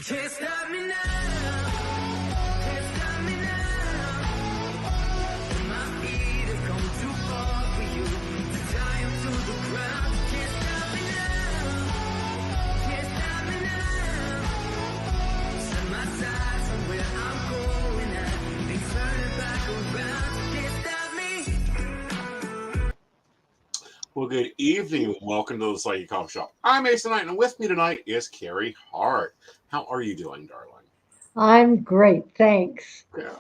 Can't stop me now. Can't stop me now. My feet have come too far for you to tie 'em to the ground. Can't stop me now. Can't stop me now. Set my sights on where I'm going at. They turn it back around. Can't stop me. Well, good evening and welcome to the Psychic Coffee Shop. I'm Aeson Knight, and with me tonight is Carrie, Hart. How are you doing, darling? I'm great, thanks. Yeah,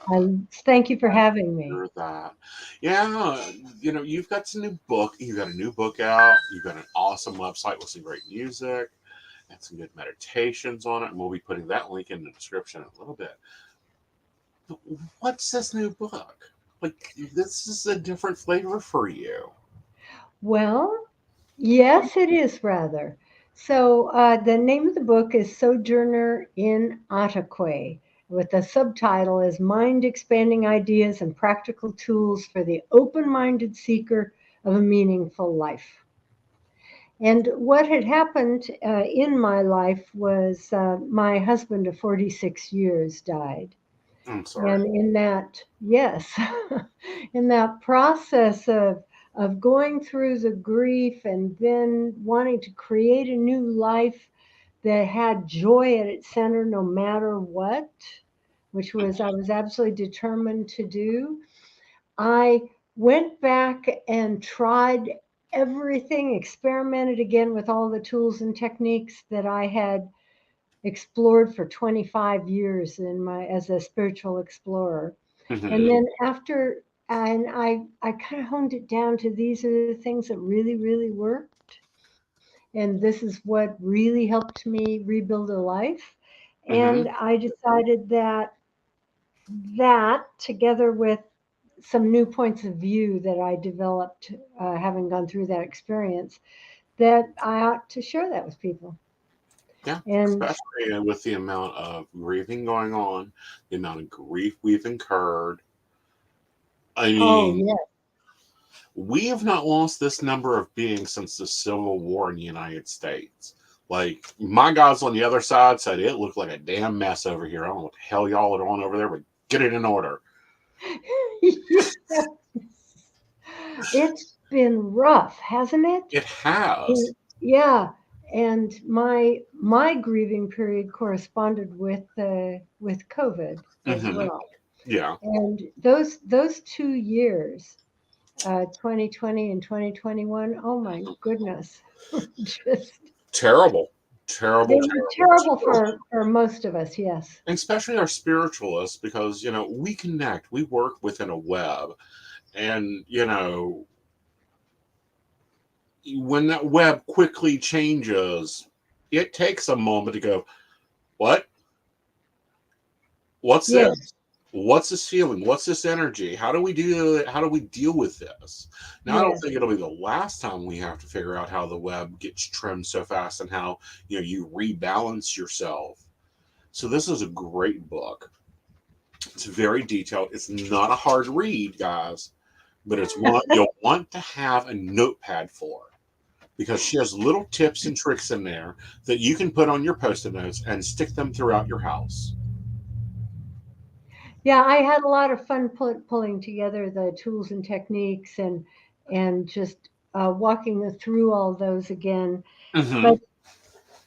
Thank you for having me. hear that. Yeah, you've got some new book. You've got a new book out. You've got an awesome website with some great music and some good meditations on it. And we'll be putting that link in the description in a little bit. But what's this new book? Like, this is a different flavor for you. Well, yes, it is rather. So the name of the book is Sojourner in Otaque, with the subtitle is Mind Expanding Ideas and Practical Tools for the Open-Minded Seeker of a Meaningful Life. And what had happened in my life was my husband of 46 years died. I'm sorry. And in that, yes, in that process of going through the grief and then wanting to create a new life that had joy at its center no matter what, which was I was absolutely determined to do. I went back and tried everything, experimented again with all the tools and techniques that I had explored for 25 years as a spiritual explorer. And then I kind of honed it down to these are the things that really, really worked. And this is what really helped me rebuild a life. And I decided that together with some new points of view that I developed having gone through that experience, that I ought to share that with people. Yeah, And especially with the amount of grieving going on, the amount of grief we've incurred. I mean, yeah. we have not lost this number of beings since the Civil War in the United States. Like, my guys on the other side said it looked like a damn mess over here. I don't know what the hell y'all are on over there, but get it in order. Yes. It's been rough, hasn't it? It has. Yeah, and my grieving period corresponded with COVID as Mm-hmm. well. Yeah. And those 2 years, 2020 and 2021, oh my goodness, just Terrible. they Terrible, were terrible. terrible for most of us. Yes. And especially our spiritualists, because, we connect, we work within a web. And, when that web quickly changes, it takes a moment to go, what? What's Yes. this? What's this feeling? What's this energy? How do we deal with this? Now, I don't Yes. think it'll be the last time we have to figure out how the web gets trimmed so fast and how you rebalance yourself. So this is a great book. It's very detailed. It's not a hard read, guys, but it's one you'll want to have a notepad for, because she has little tips and tricks in there that you can put on your post-it notes and stick them throughout your house. Yeah, I had a lot of fun pulling together the tools and techniques and just walking through all those again. Mm-hmm.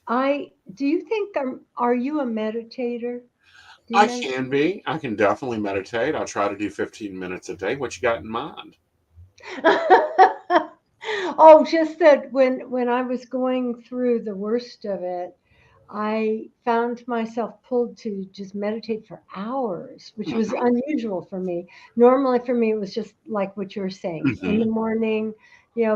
But do you think are you a meditator? Do you I meditate? can be. I can definitely meditate. I try to do 15 minutes a day. What you got in mind? Oh, just that when I was going through the worst of it, I found myself pulled to just meditate for hours, which was unusual for me. Normally for me, it was just like what you're saying. In Mm-hmm. the morning,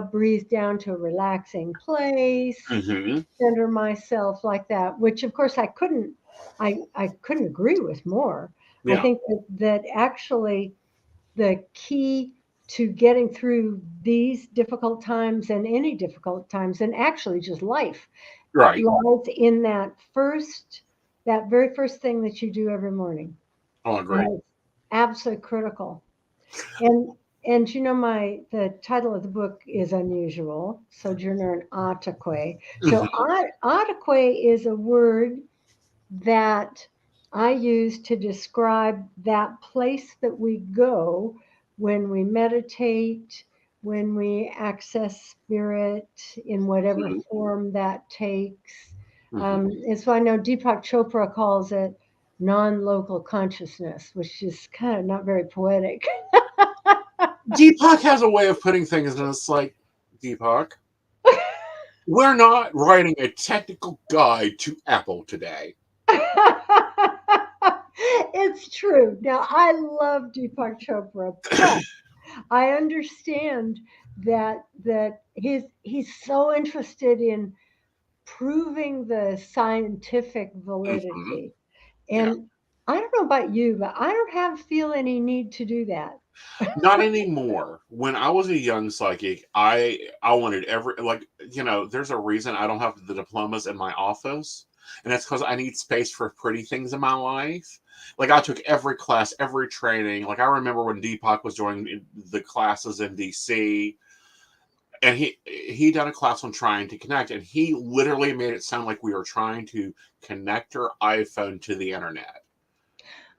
breathe down to a relaxing place, Mm-hmm. center myself like that, which of course I couldn't agree with more. I Yeah. think that actually the key to getting through these difficult times and any difficult times and actually just life Right. lies in that very first thing that you do every morning. Oh, I agree. It's absolutely critical. And the title of the book is unusual, Sojourner in Otaque. So Mm-hmm. Otaque is a word that I use to describe that place that we go when we meditate, when we access spirit in whatever Mhm. form that takes. Mhm. And so I know Deepak Chopra calls it non local consciousness, which is kind of not very poetic. Deepak has a way of putting things, and it's like, Deepak, we're not writing a technical guide to Apple today. It's true. Now, I love Deepak Chopra, but I understand that he's so interested in proving the scientific Hmm. validity. Yeah. And I don't know about you, but I don't feel any need to do that. Not anymore. When I was a young psychic, I wanted there's a reason I don't have the diplomas in my office, and that's because I need space for pretty things in my life. Like I took every class, every training. Like I remember when Deepak was doing the classes in DC, and he done a class on trying to connect, and he literally made it sound like we were trying to connect our iPhone to the internet.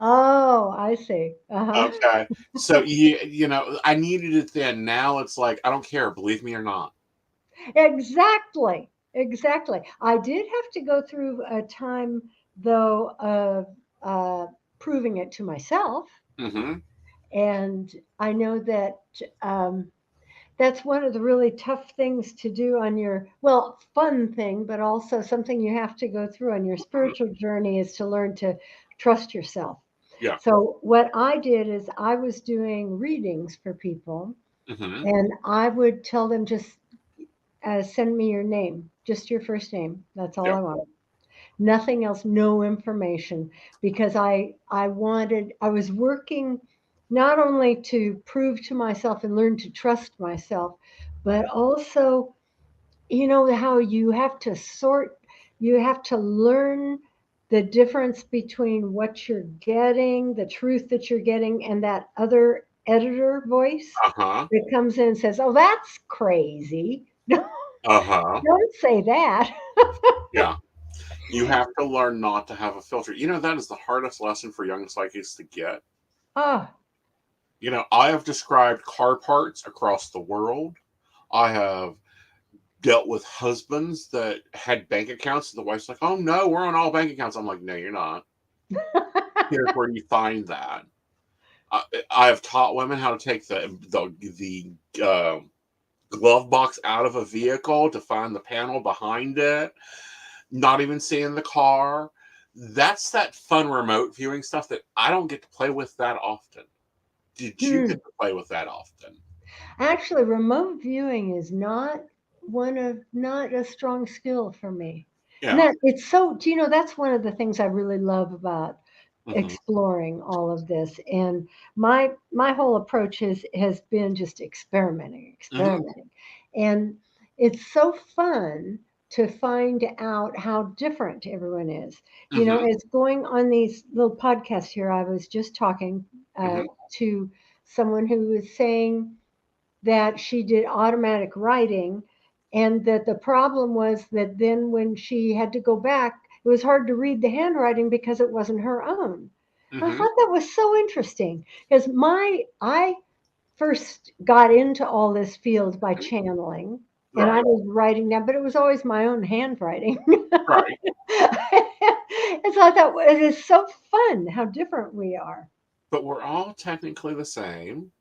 Oh, I see. Uh-huh. Okay. So I needed it then. Now it's like I don't care, believe me or not. Exactly. Exactly. I did have to go through a time, though, of proving it to myself. Mm-hmm. And I know that um, that's one of the really tough things to do on your, well, fun thing, but also something you have to go through on your Mm-hmm. spiritual journey is to learn to trust yourself. Yeah. So, what I did is I was doing readings for people, Mm-hmm. and I would tell them just send me your name, just your first name. That's all Yeah. I want. Nothing else, no information, because I was working not only to prove to myself and learn to trust myself, but also, you know, how you have to learn the difference between what you're getting, the truth that you're getting, and that other editor voice Uh-huh. that comes in and says, oh, that's crazy. Uh-huh. Don't say that. Yeah. You have to learn not to have a filter. That is the hardest lesson for young psychics to get. Oh, I have described car parts across the world. I have dealt with husbands that had bank accounts. The wife's like, "Oh no, we're on all bank accounts." I'm like, "No, you're not. Here's where you find that." I, I have taught women how to take the glove box out of a vehicle to find the panel behind it, not even seeing the car. That's that fun remote viewing stuff that I don't get to play with that often. Did you hmm. get to play with that often? Actually, remote viewing is not a strong skill for me. And Yeah. that it's so, do you know, that's one of the things I really love about Hmm. exploring all of this. And my whole approach has been just Hmm. experimenting. And it's so fun to find out how different everyone is. You know, Hmm. it's going on these little podcasts here. I was just talking Hmm. to someone who was saying that she did automatic writing, and that the problem was that then when she had to go back, it was hard to read the handwriting because it wasn't her own. I Hmm. thought that was so interesting because my I first got into all this field by channeling, and I Right. was writing down, but it was always my own handwriting. Right. And so I thought, well, it is so fun how different we are. But we're all technically the same,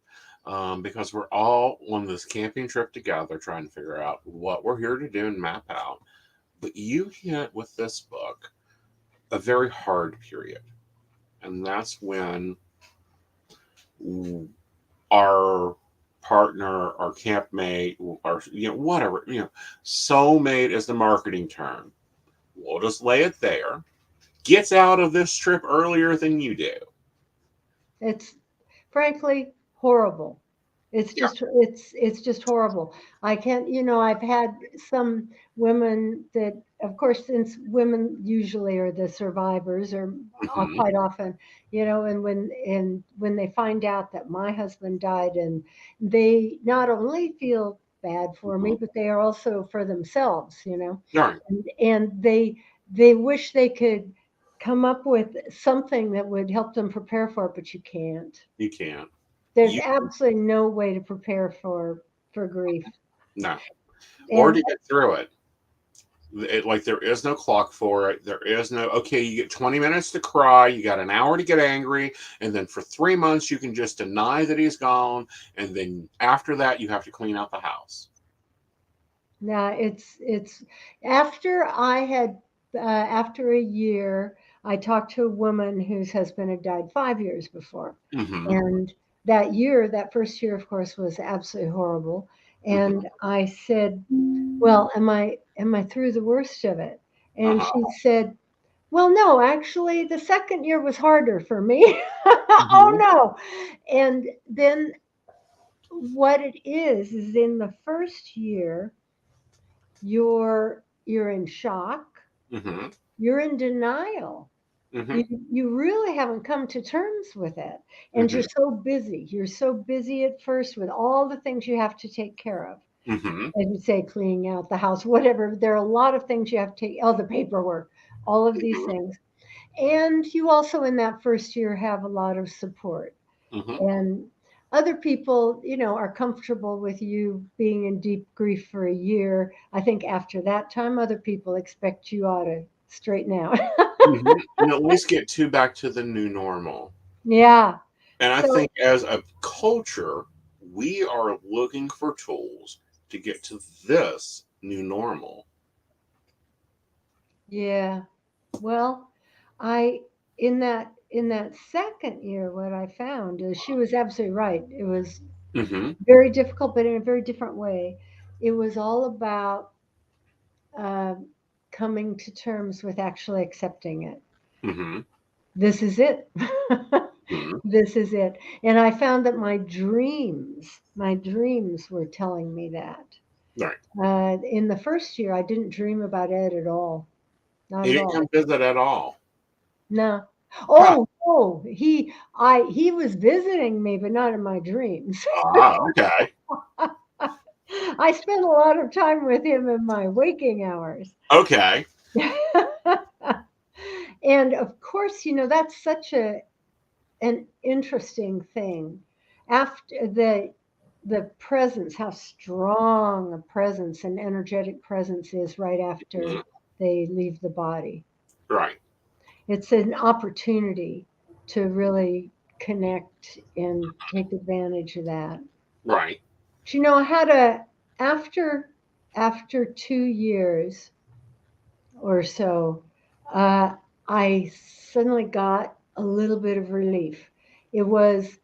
because we're all on this camping trip together trying to figure out what we're here to do and map out. But you hit with this book a very hard period. And that's when our partner, our campmate, our whatever, soulmate is the marketing term. We'll just lay it there. Gets out of this trip earlier than you do. It's frankly horrible. Yeah. It's just horrible. I can't, you know, I've had some women that, of course, since women usually are the survivors, or Hmm. quite often, you know, and when they find out that my husband died, and they not only feel bad for Hmm. me, but they are also for themselves, you know, Right. and they wish they could come up with something that would help them prepare for it, but you can't. You can't. There's You absolutely no way to prepare for grief. no. Or And to get through it. Like there is no clock for it. There is no, okay, you get 20 minutes to cry, you got an hour to get angry, and then for 3 months you can just deny that he's gone, and then after that you have to clean out the house. now it's after I had after a year, I talked to a woman whose husband had died 5 years before, Mm-hmm. and that year, that first year, of course, was absolutely horrible. Mm-hmm. And I said, "Well, am I through the worst of it?" And Uh-huh. she said, "Well, no, actually, the second year was harder for me." Oh Mm-hmm. no! And then what it is in the first year, you're in shock, Mm-hmm. you're in denial. Mm-hmm. You really haven't come to terms with it, and Mm-hmm. you're so busy. You're so busy at first with all the things you have to take care of. Mm-hmm. As you say, cleaning out the house, whatever. There are a lot of things you have to take, all the paperwork, all of these things. And you also, in that first year, have a lot of support. Mm-hmm. And other people, are comfortable with you being in deep grief for a year. I think after that time, other people expect you ought to straighten out. Mm-hmm. And at least get back to the new normal. Yeah. And I So, think as a culture, we are looking for tools to get to this new normal. yeah. Well, I in that second year, what I found is she was absolutely right. It was Mm-hmm. very difficult, but in a very different way. It was all about uh, coming to terms with actually accepting it. Mm-hmm. This is it. Mm-hmm. This is it. And I found that my dreams were telling me that. Right. In the first year, I didn't dream about Ed at all. Not He at didn't all. come visit at all. No. Huh. Oh, he was visiting me, but not in my dreams. Ah, okay. I spent a lot of time with him in my waking hours. Okay. And of course, that's such an interesting thing. After the presence, how strong a presence, an energetic presence is right after Mhm. they leave the body. Right. It's an opportunity to really connect and take advantage of that. Right. But I had after 2 years or so, uh, I suddenly got a little bit of relief. It was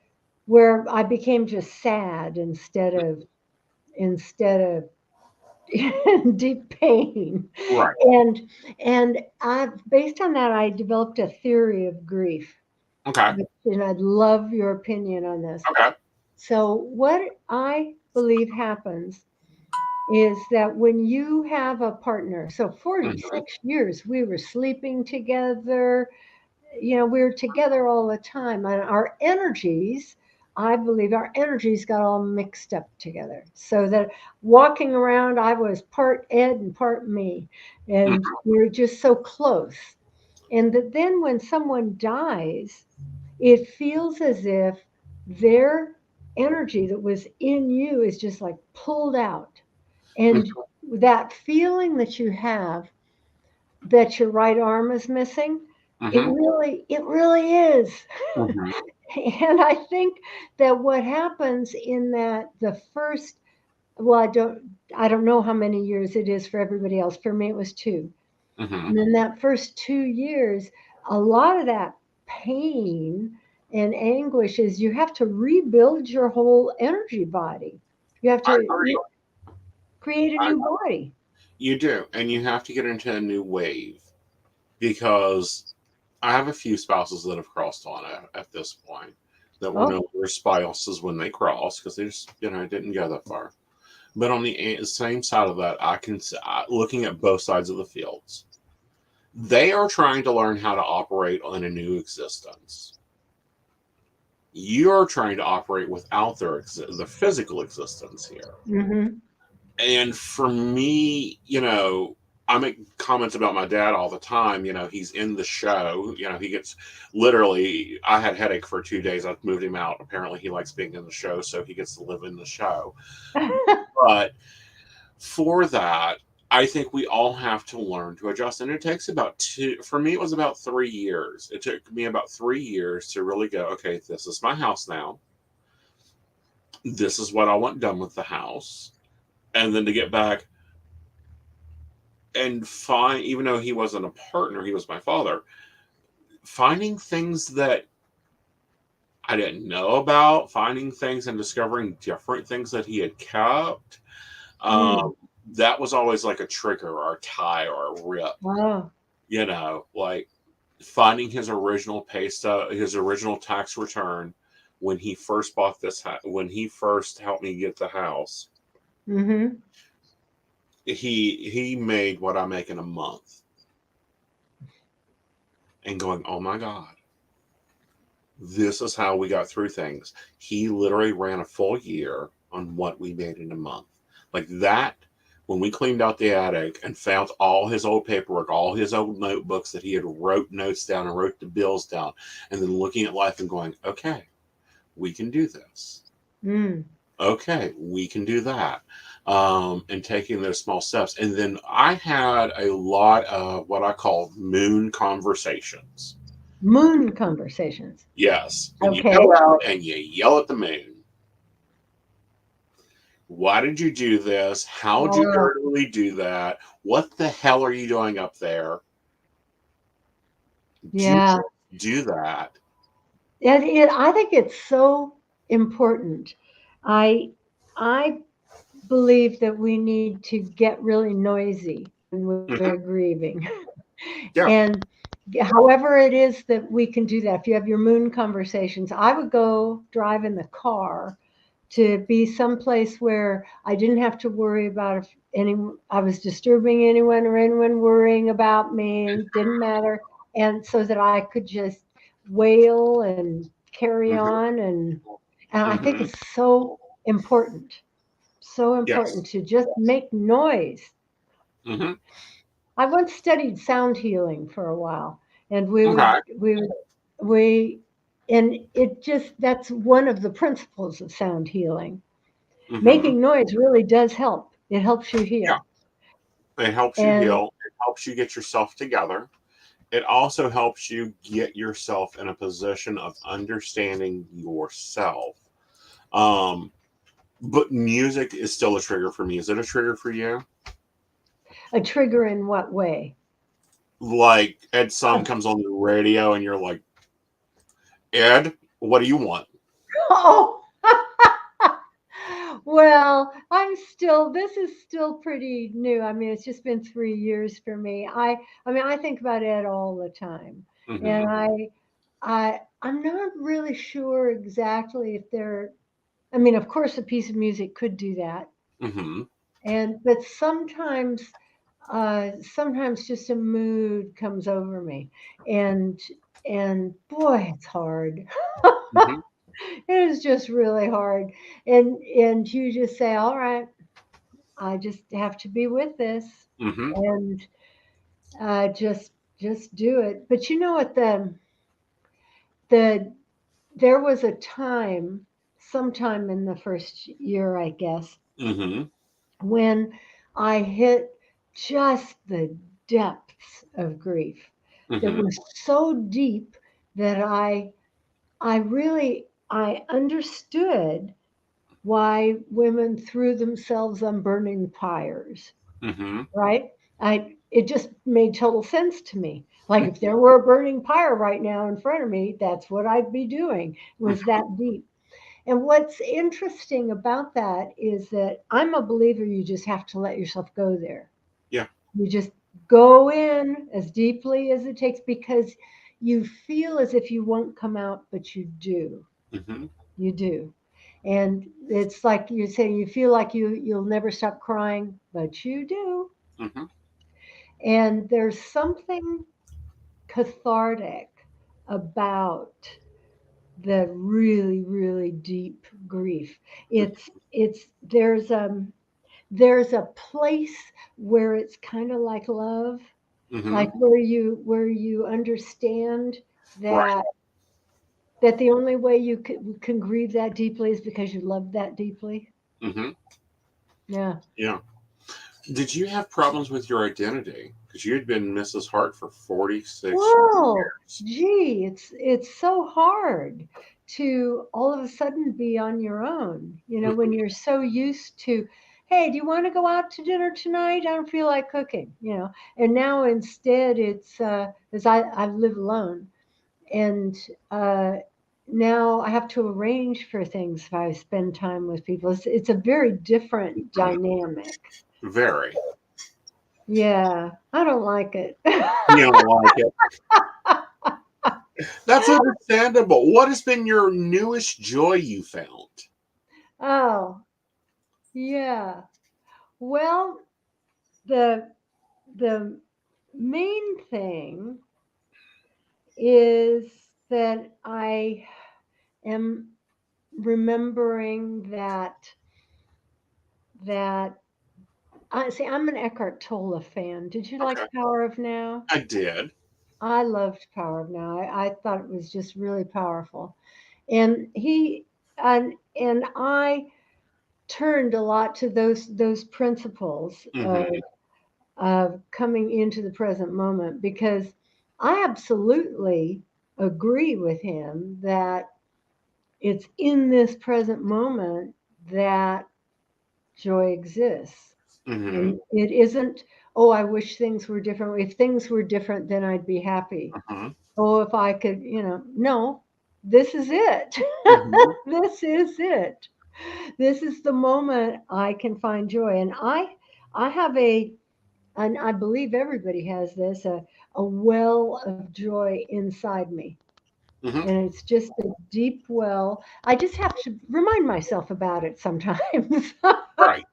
where I became just sad instead of in deep pain. Right. And I based on that I developed a theory of grief. Okay. And I'd love your opinion on this. Okay. So what I believe happens is that when you have a partner, so Mhm. 46 years we were sleeping together, we were together all the time, and I believe our energies got all mixed up together. So that walking around, I was part Ed and part me, and Mhm. we were just so close. And that then when someone dies, it feels as if their energy that was in you is just like pulled out. And that feeling that you have that your right arm is missing, Mhm. it really is. Mhm. And I think that what happens in that the first, well, I don't know how many years it is for everybody else. For me, it was 2. Mhm. And in that first 2 years, a lot of that pain and anguish is you have to rebuild your whole energy body. You have I to agree. create a I, new body. you do, and you have to get into a new wave because I have a few spouses that have crossed on at this point that were Oh, no longer spouses when they crossed because they just didn't go that far. But on the same side of that, I can looking at both sides of the fields, they are trying to learn how to operate in a new existence. You're trying to operate without the physical existence here. mm-hmm. And for me, I make comments about my dad all the time. He's in the show. He gets literally. I had headache for 2 days. I moved him out. Apparently, he likes being in the show, so he gets to live in the show. But for that, I think we all have to learn to adjust. And it takes about for me, it was about 3 years. It took me about 3 years to really go, okay, this is my house now. This is what I want done with the house. And then to get back and find, even though he wasn't a partner, he was my father, finding things that I didn't know about, finding things and discovering different things that he had kept. Mm. Um, that was always like a trigger or a tie or a rip, Wow. like finding his original pay stub, his original tax return when he first bought this when he first helped me get the house. Mm-hmm. He made what I make in a month, and going, oh my god, this is how we got through things. He literally ran a full year on what we made in a month. Like that, when we cleaned out the attic and found all his old paperwork, all his old notebooks that he had wrote notes down and wrote the bills down, and then looking at life and going, okay, we can do this. Mm. Okay, we can do that. And taking those small steps. And then I had a lot of what I call moon conversations. Moon conversations. Yes. And you Okay. go out and you yell at the moon. Why did you do this? How did you Oh, really do that? What the hell are you doing up there? Do yeah. do that. I think it's so important. I I believe that we need to get really noisy when we're Hmm. grieving. Yeah. And however it is that we can do that, if you have your moon conversations, I would go drive in the car to be someplace where I didn't have to worry about if I was disturbing anyone or anyone worrying about me, didn't matter. And so that I could just wail and carry Hmm. on. And I think Hmm. it's so Yes. important to just make noise. Hmm. I once studied sound healing for a while, and Okay. we, and it just, that's one of the principles of sound healing. Hmm. Making noise really does help. It helps you Yeah. heal. It helps you And heal. It helps you get yourself together. It also helps you get yourself in a position of understanding yourself. Um, but music is still a trigger for me. Is it a trigger for you? a trigger in what way? Like Ed's Uh, song comes on the radio and you're like, Ed, what do you want? oh, well, this is still pretty new. I mean, it's just been 3 years for me. I mean, I think about it all the time. Hmm. And I'm not really sure exactly if they're, I mean, of course, a piece of music could do that. Hmm. But sometimes just a mood comes over me. And, and boy, it's hard. Hmm. It is just really hard. And you just say, all right, I just have to be with this, Hmm. and just do it. But you know what, the there was a time, sometime in the first year, I guess, Hmm. when I hit just the depths of grief that Hmm. was so deep that I understood why women threw themselves on burning pyres, Hmm. right? It just made total sense to me. Like if there were a burning pyre right now in front of me, that's what I'd be doing. It was that deep. And what's interesting about that is that I'm a believer you just have to let yourself go there. Yeah. You just go in as deeply as it takes because you feel as if you won't come out, but you do. Hmm. You do. And it's like you're saying, you feel like you'll never stop crying, but you do. Hmm. And there's something cathartic about the really, really deep grief. It's there's there's a place where it's kind of like love, Mm-hmm. like where you understand Right. that the only way you can grieve that deeply is because you love that deeply. Mm-hmm. Yeah. Yeah. Did you have problems with your identity? Because you had been Mrs. Hart for 46 Well, years. gee, it's so hard to all of a sudden be on your own, when Mm-hmm. you're so used to, hey, do you want to go out to dinner tonight? I don't feel like cooking. And now instead it's as I live alone, and uh, now I have to arrange for things if I spend time with people. It's a very different dynamic. Very. Yeah, I don't like it. You don't like it. That's understandable. What has been your newest joy you found? Oh, yeah. Well, the the main thing is that I am remembering that I see I'm an Eckhart Tolle fan. Did you Okay. like Power of Now? I did. I loved Power of Now. I thought it was just really powerful. And and I turned a lot to those principles Mm-hmm. of coming into the present moment, because I absolutely agree with him that it's in this present moment that joy exists. Mm-hmm. And it isn't, oh, I wish things were different. If things were different, then I'd be happy. Uh-huh. Oh, if I could, no, this is it. Mm-hmm. This is it. This is the moment I can find joy. And I have and I believe everybody has this, a well of joy inside me. Mm-hmm. And it's just a deep well. I just have to remind myself about it sometimes. Right.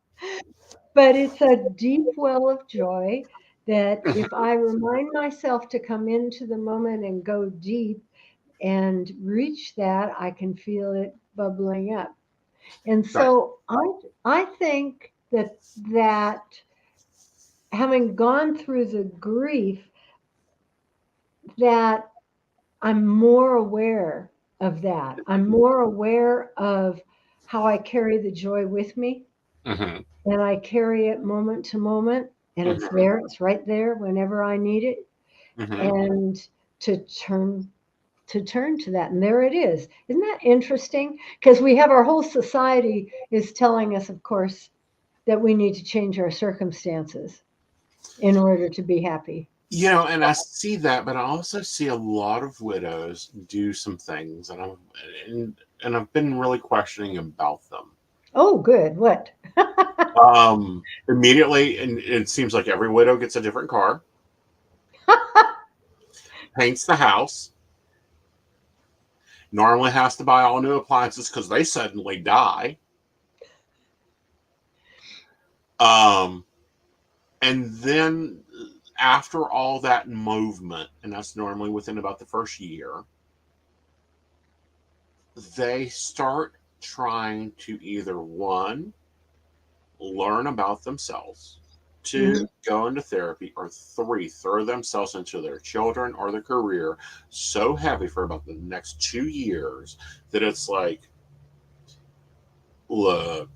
But it's a deep well of joy that Mhm. if I remind myself to come into the moment and go deep and reach that, I can feel it bubbling up. And Right. so I think that having gone through the grief, that I'm more aware of that. I'm more aware of how I carry the joy with me, Mm-hmm. and I carry it moment to moment, and it's Mm-hmm. there, it's right there whenever I need it, Mm-hmm. and to turn to that, and there it is. Isn't that interesting? Because we have our whole society is telling us, of course, that we need to change our circumstances in order to be happy. And I see that, but I also see a lot of widows do some things, and I've been really questioning about them. Oh, good. What? Immediately, and it seems like every widow gets a different car, paints the house, normally has to buy all new appliances because they suddenly die. Um, and then after all that movement, and that's normally within about the first year, they start trying to either one, learn about themselves, two, Mhm. go into therapy, or three, throw themselves into their children or their career so heavy for about the next 2 years that it's like, look,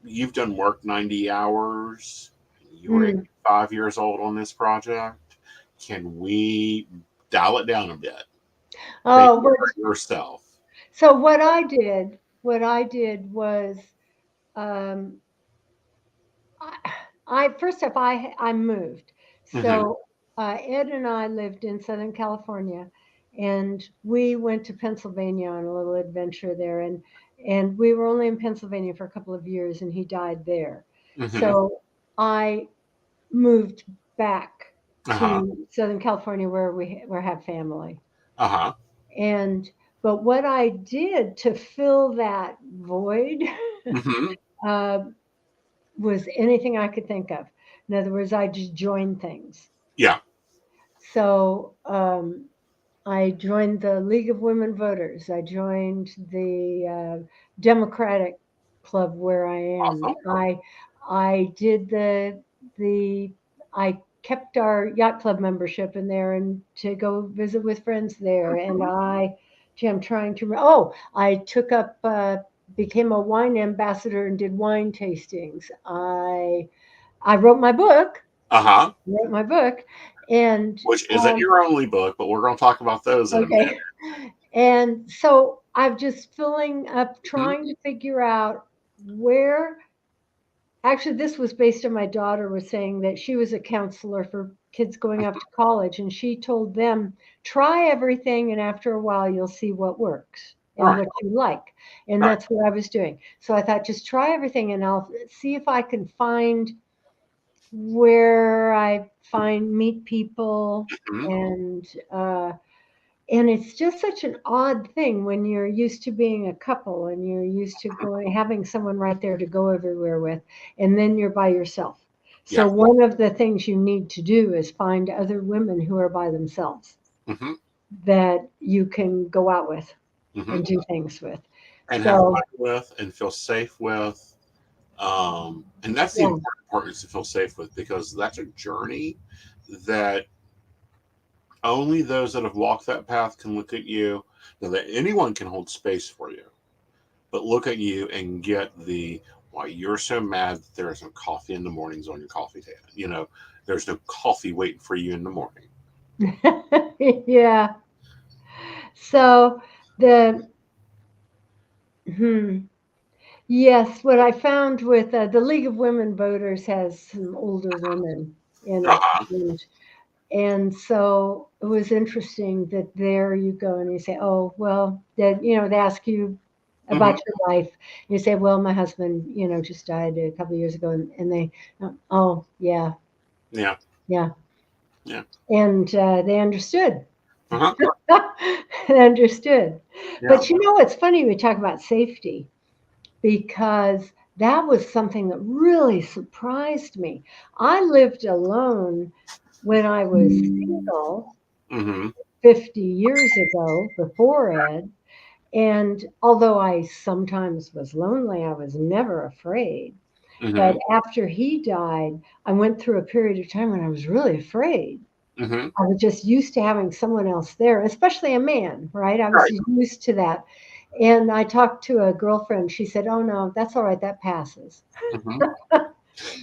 you've done work 90 hours, you were Mm. 85 years old on this project. Can we dial it down a bit? Think Oh, about what, yourself. so what I did was, um, I, I first off, I moved. Mm-hmm. So Ed and I lived in Southern California, and we went to Pennsylvania on a little adventure there, and we were only in Pennsylvania for a couple of years, and he died there. Mm-hmm. So I moved back Uh-huh. to Southern California where we have family. Uh-huh. And but what I did to fill that void Mm-hmm. uh, was anything I could think of. In other words, I just joined things. Yeah. So I joined the League of Women Voters. I joined the Democratic Club where I am. Awesome. I did the I kept our yacht club membership in there and to go visit with friends there. And gee, I'm trying to. I took up, became a wine ambassador and did wine tastings. I wrote my book. Uh-huh. Wrote my book, and Which isn't your only book, but we're going to talk about those in a minute. okay. And so I'm just filling up, Mhm. trying to figure out where. Actually, this was based on my daughter was saying that she was a counselor for kids going off to college, and she told them, try everything, and after a while, you'll see what works and Right. what you like. And Right. that's what I was doing. So I thought, just try everything, and I'll see if I can find where I find meet people Mhm. and uh, and it's just such an odd thing when you're used to being a couple and you're used to going having someone right there to go everywhere with, and then you're by yourself. So Yeah. one of the things you need to do is find other women who are by themselves Hmm. that you can go out with Hmm. and do things with. And have So fun with and feel safe with. And that's the yeah, important part is to feel safe with because that's a journey that only those that have walked that path can look at you. Now, that anyone can hold space for you, but look at you and get the why you're so mad that there is no coffee in the mornings on your coffee table. There's no coffee waiting for you in the morning. yeah. So the hmm, yes, what I found with the League of Women Voters has some older women in it, Uh-huh. and so it was interesting that there you go and you say, oh well, that they ask you Hmm. about your life. You say, well, my husband, just died a couple of years ago, and they, oh yeah, Yeah. yeah, Yeah. and they understood. Uh-huh. They understood. Yeah. But it's funny we talk about safety because that was something that really surprised me. I lived alone when I was single Hmm. 50 years ago before Ed. And although I sometimes was lonely, I was never afraid. But Hmm. after he died, I went through a period of time when I was really afraid. Hmm. I was just used to having someone else there, especially a man, right? I was Right. used to that. And I talked to a girlfriend. She said, oh, no, that's all right. That passes. Hmm.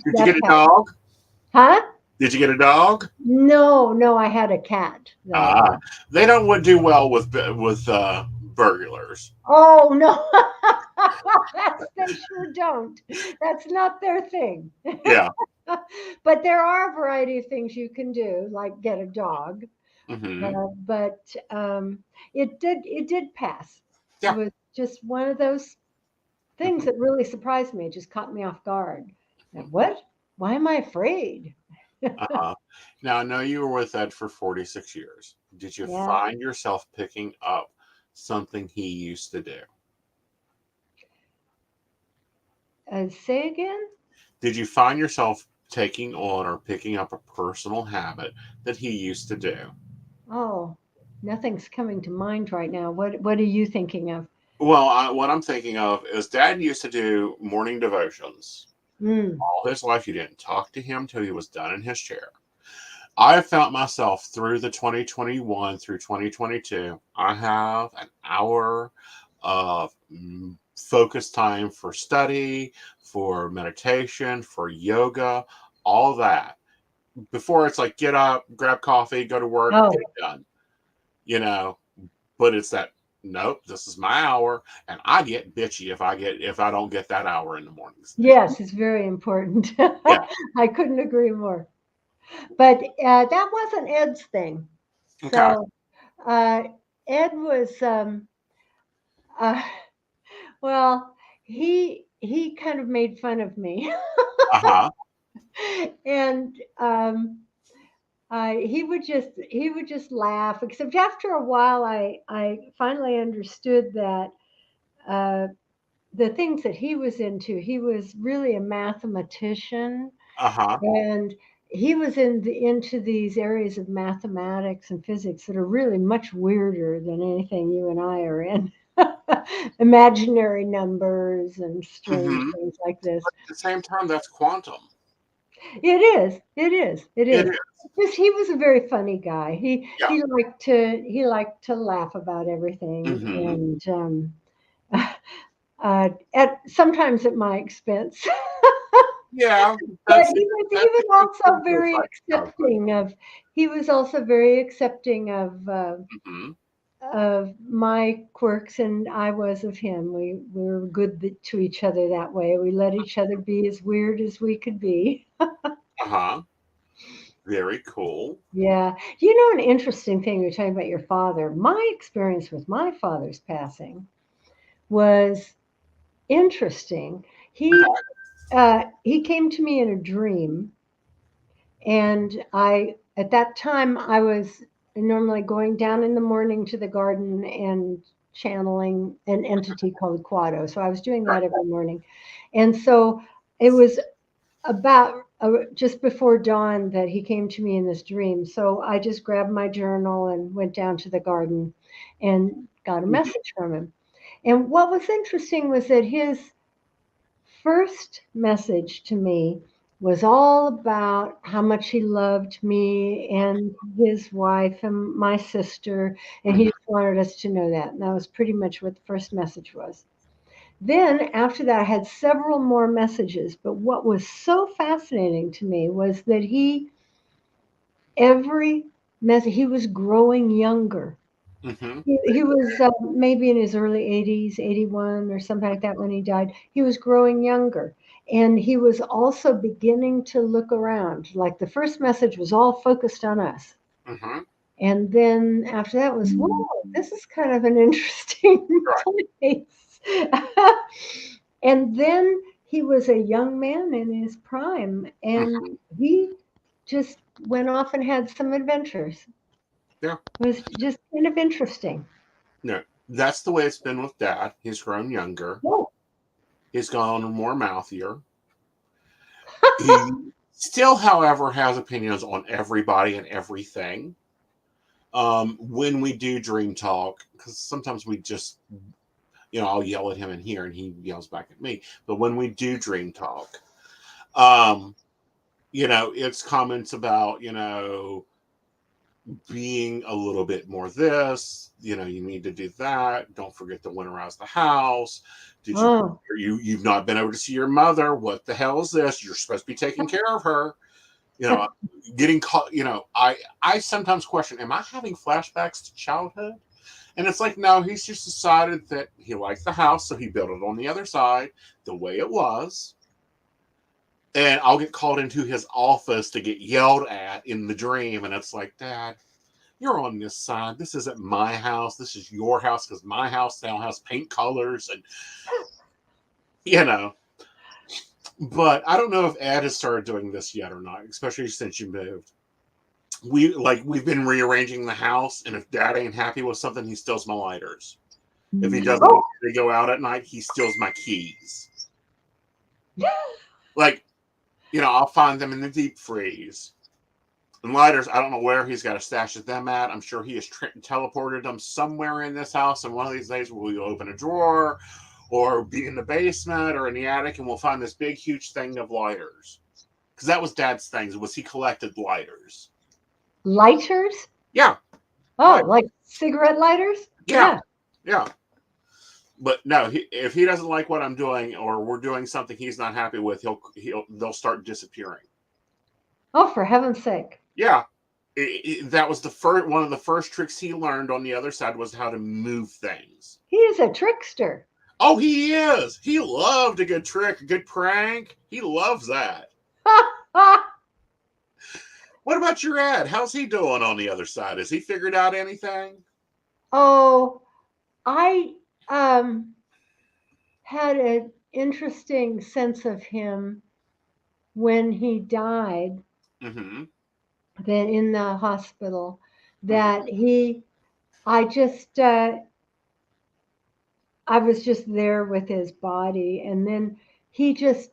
Did you That get a passes. dog? Huh? Did you get a dog? No, no, I had a cat that I Ah, got. they don't would do well with burglars. Oh, no. They sure don't. That's not their thing. Yeah. But there are a variety of things you can do, like get a dog. Hmm. But it did pass. It Yeah. was just one of those things Hmm. that really surprised me. It just caught me off guard. Like, what? Why am I afraid? Uh-huh. Now I know you were with Ed for 46 years. Did you Yeah. find yourself picking up something he used to do? Say again? Did you find yourself taking on or picking up a personal habit that he used to do? Oh, nothing's coming to mind right now. What are you thinking of? Well, what I'm thinking of is Dad used to do morning devotions. Mm. All his life, you didn't talk to him till he was done in his chair. I have found myself through the 2021 through 2022. I have an hour of focus time for study, for meditation, for yoga, all that. Before it's like get up, grab coffee, go to work, get Oh, it done. You know, but it's that nope, this is my hour, and I get bitchy if I don't get that hour in the mornings. yes, it's very important. Yeah. I couldn't agree more. But that wasn't Ed's thing. Okay. So uh, Ed was, uh, well, he kind of made fun of me, Uh huh. and he would just laugh. Except after a while, I finally understood that uh, the things that he was into. He was really a mathematician, Uh huh. and he was into these areas of mathematics and physics that are really much weirder than anything you and I are in. imaginary numbers and strange Hmm. things like this. At the same time, that's quantum. It is. It is. It It is. is. Because he was a very funny guy. He Yeah. he liked to laugh about everything, Hmm. and at sometimes at my expense. Yeah. But That's he that's a was good also good very side of it. accepting of. He was also very accepting Hmm. of my quirks, and I was of him. We were good to each other that way. We let each other be as weird as we could be. Uh-huh. Very cool. Yeah. You know, an interesting thing you're talking about your father. My experience with my father's passing was interesting. Okay. He came to me in a dream, and at that time I was normally going down in the morning to the garden and channeling an entity called Quado. So I was doing Right. that every morning, and so it was about just before dawn that he came to me in this dream. So I just grabbed my journal and went down to the garden and got a Mhm. message from him. And what was interesting was that his first message to me was all about how much he loved me and his wife and my sister, and he Mhm. just wanted us to know that. And that was pretty much what the first message was. Then after that, I had several more messages. But what was so fascinating to me was that every message, he was growing younger. Mhm. He was maybe in his early 80s, 81 or something like that when he died. He was growing younger. And he was also beginning to look around. Like the first message was all focused on us. Mhm. And then after that was, whoa, this is kind of an interesting Right. place. And then he was a young man in his prime, and Mhm. he just went off and had some adventures. Yeah. It was just kind of interesting. No. That's the way it's been with Dad. He's grown younger. Oh, He's gone more mouthier. He still, however, has opinions on everybody and everything. When we do dream talk, because sometimes we just, I'll yell at him in here and he yells back at me. But when we do dream talk, um, it's comments about, being a little bit more this, you need to do that. Don't forget to winterize the house. Did you oh, you've not been able to see your mother? What the hell is this? You're supposed to be taking care of her. You know, getting caught, I sometimes question, am I having flashbacks to childhood? And it's like, no, he's just decided that he liked the house, so he built it on the other side the way it was. And I'll get called into his office to get yelled at in the dream. And it's like, Dad, you're on this side. This isn't my house. This is your house because my house now has paint colors and, you know. But I don't know if Ed has started doing this yet or not, especially since you moved. We've been rearranging the house, and if Dad ain't happy with something, he steals my lighters. If he doesn't oh, want me to go out at night, he steals my keys. Like, I'll find them in the deep freeze. And lighters, I don't know where he's got a stash of them at. I'm sure he has teleported them somewhere in this house. And one of these days, we'll open a drawer or be in the basement or in the attic, and we'll find this big, huge thing of lighters. Because that was Dad's thing, was he collected lighters. lighters? Yeah, Oh, like like cigarette lighters? yeah, Yeah. yeah. But no, if he doesn't like what I'm doing or we're doing something he's not happy with, they'll start disappearing. Oh, for heaven's sake. Yeah, that was the first one of the first tricks he learned on the other side was how to move things. He is a trickster. Oh, he is. He loved a good trick, a good prank. He loves that. What about your Ed? How's he doing on the other side? Has he figured out anything? Oh, I had an interesting sense of him when he died, Mm-hmm. then in the hospital, Mm-hmm. that I just, I was just there with his body, and then he just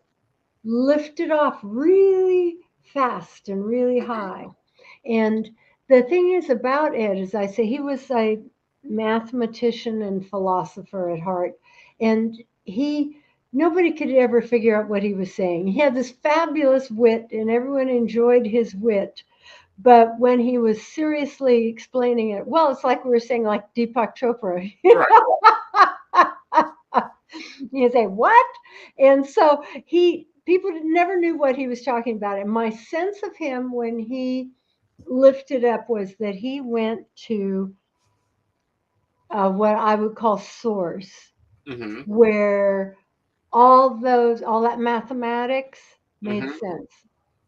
lifted off really fast and really high. And the thing is about Ed, as I say, he was mathematician and philosopher at heart, and nobody could ever figure out what he was saying. He had this fabulous wit, and everyone enjoyed his wit. But when he was seriously explaining it, well, it's like we were saying, like Deepak Chopra. Right. You say, what? And so people never knew what he was talking about. And my sense of him when he lifted up was that he went to what I would call source, Mm-hmm. where all that mathematics made Mm-hmm. sense.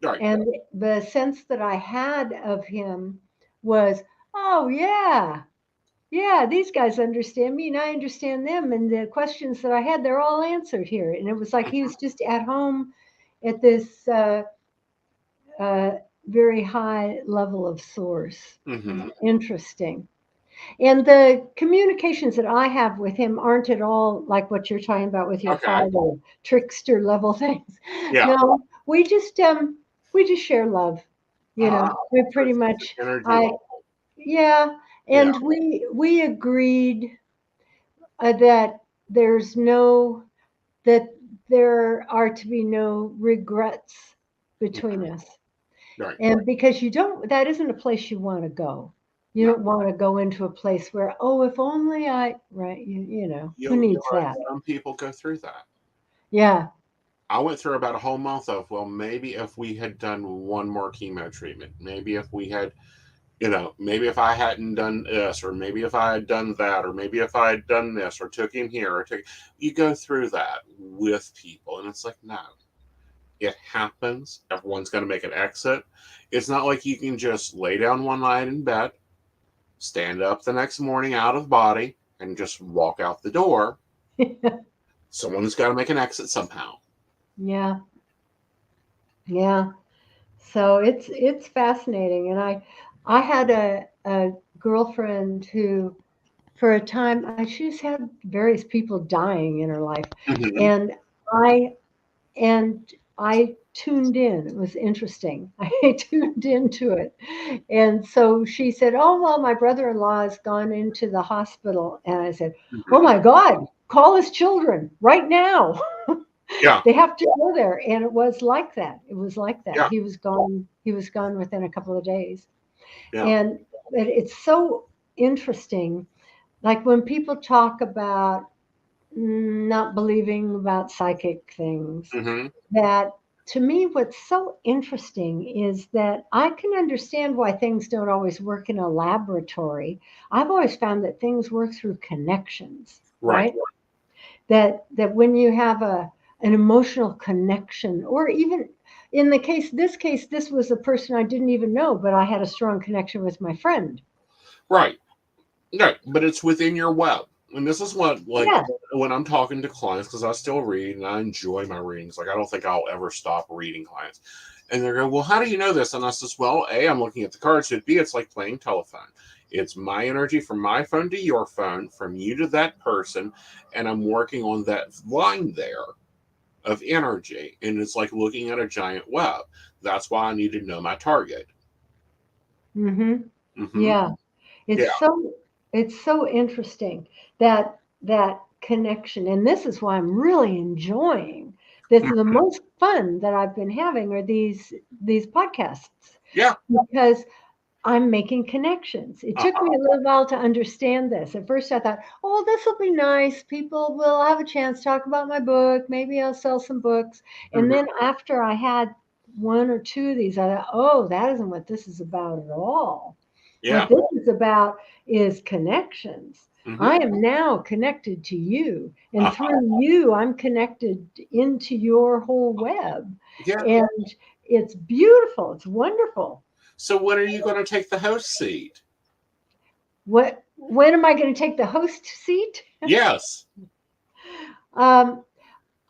Right. And the sense that I had of him was, oh, yeah, yeah, these guys understand me and I understand them. And the questions that I had, they're all answered here. And it was like he was just at home at this uh, very high level of source. Mm-hmm. Interesting. And the communications that I have with him aren't at all like what you're talking about with your Okay. father, trickster level things. Yeah. No, we just share love. You know, we So pretty it's much an energy I level. yeah, Yeah. and we agreed that there's no that there are to be no regrets between us. Right. And because that isn't a place you want to go. You No. don't want to go into a place where, oh, if only right, who You'll needs have that? some people go through that. Yeah. I went through about a whole month of, well, maybe if we had done one more chemo treatment, maybe if we had, maybe if I hadn't done this, or maybe if I had done that, or maybe if I had done this, or took him here, you go through that with people. And it's like, no, it happens. Everyone's going to make an exit. It's not like you can just lay down one night in bed, stand up the next morning out of body, and just walk out the door. Someone's got to make an exit somehow. Yeah. Yeah. So it's fascinating. And I had a girlfriend who for a time she just had various people dying in her life. Mm-hmm. And I and I tuned in. It was interesting. I tuned into it. And so she said, oh, well, my brother-in-law has gone into the hospital. And I said, oh Mm-hmm. my God, call his children right now. Yeah. They have to go there. And it was like that. It was like that. Yeah. He was gone within a couple of days. Yeah. And it's so interesting. Like when people talk about not believing about psychic things, Mm-hmm. that to me, what's so interesting is that I can understand why things don't always work in a laboratory. I've always found that things work through connections, Right. right? That when you have an emotional connection, or even in this case, this was a person I didn't even know, but I had a strong connection with my friend. Right. No, but it's within your web. And this is what, like, Yeah. when I'm talking to clients, because I still read and I enjoy my readings. Like, I don't think I'll ever stop reading clients. And they're going, well, how do you know this? And I says, well, A, I'm looking at the cards. B, it's like playing telephone. It's my energy from my phone to your phone, from you to that person. And I'm working on that line there of energy. And it's like looking at a giant web. That's why I need to know my target. Mm-hmm. Mm-hmm. Yeah. Yeah. It's so interesting that connection, and this is why I'm really enjoying this. The most fun that I've been having are these podcasts Yeah. because I'm making connections. It took me Uh-huh. a little while to understand this. At first, I thought, oh, this will be nice. People will have a chance to talk about my book. Maybe I'll sell some books. And Mm-hmm. then after I had one or two of these, I thought, oh, that isn't what this is about at all. What Yeah. this is about is connections. Mm-hmm. I am now connected to you, and Uh-huh. through you, I'm connected into your whole web. Yeah. And it's beautiful. It's wonderful. So when are you going to take the host seat? When am I going to take the host seat? Yes. Um,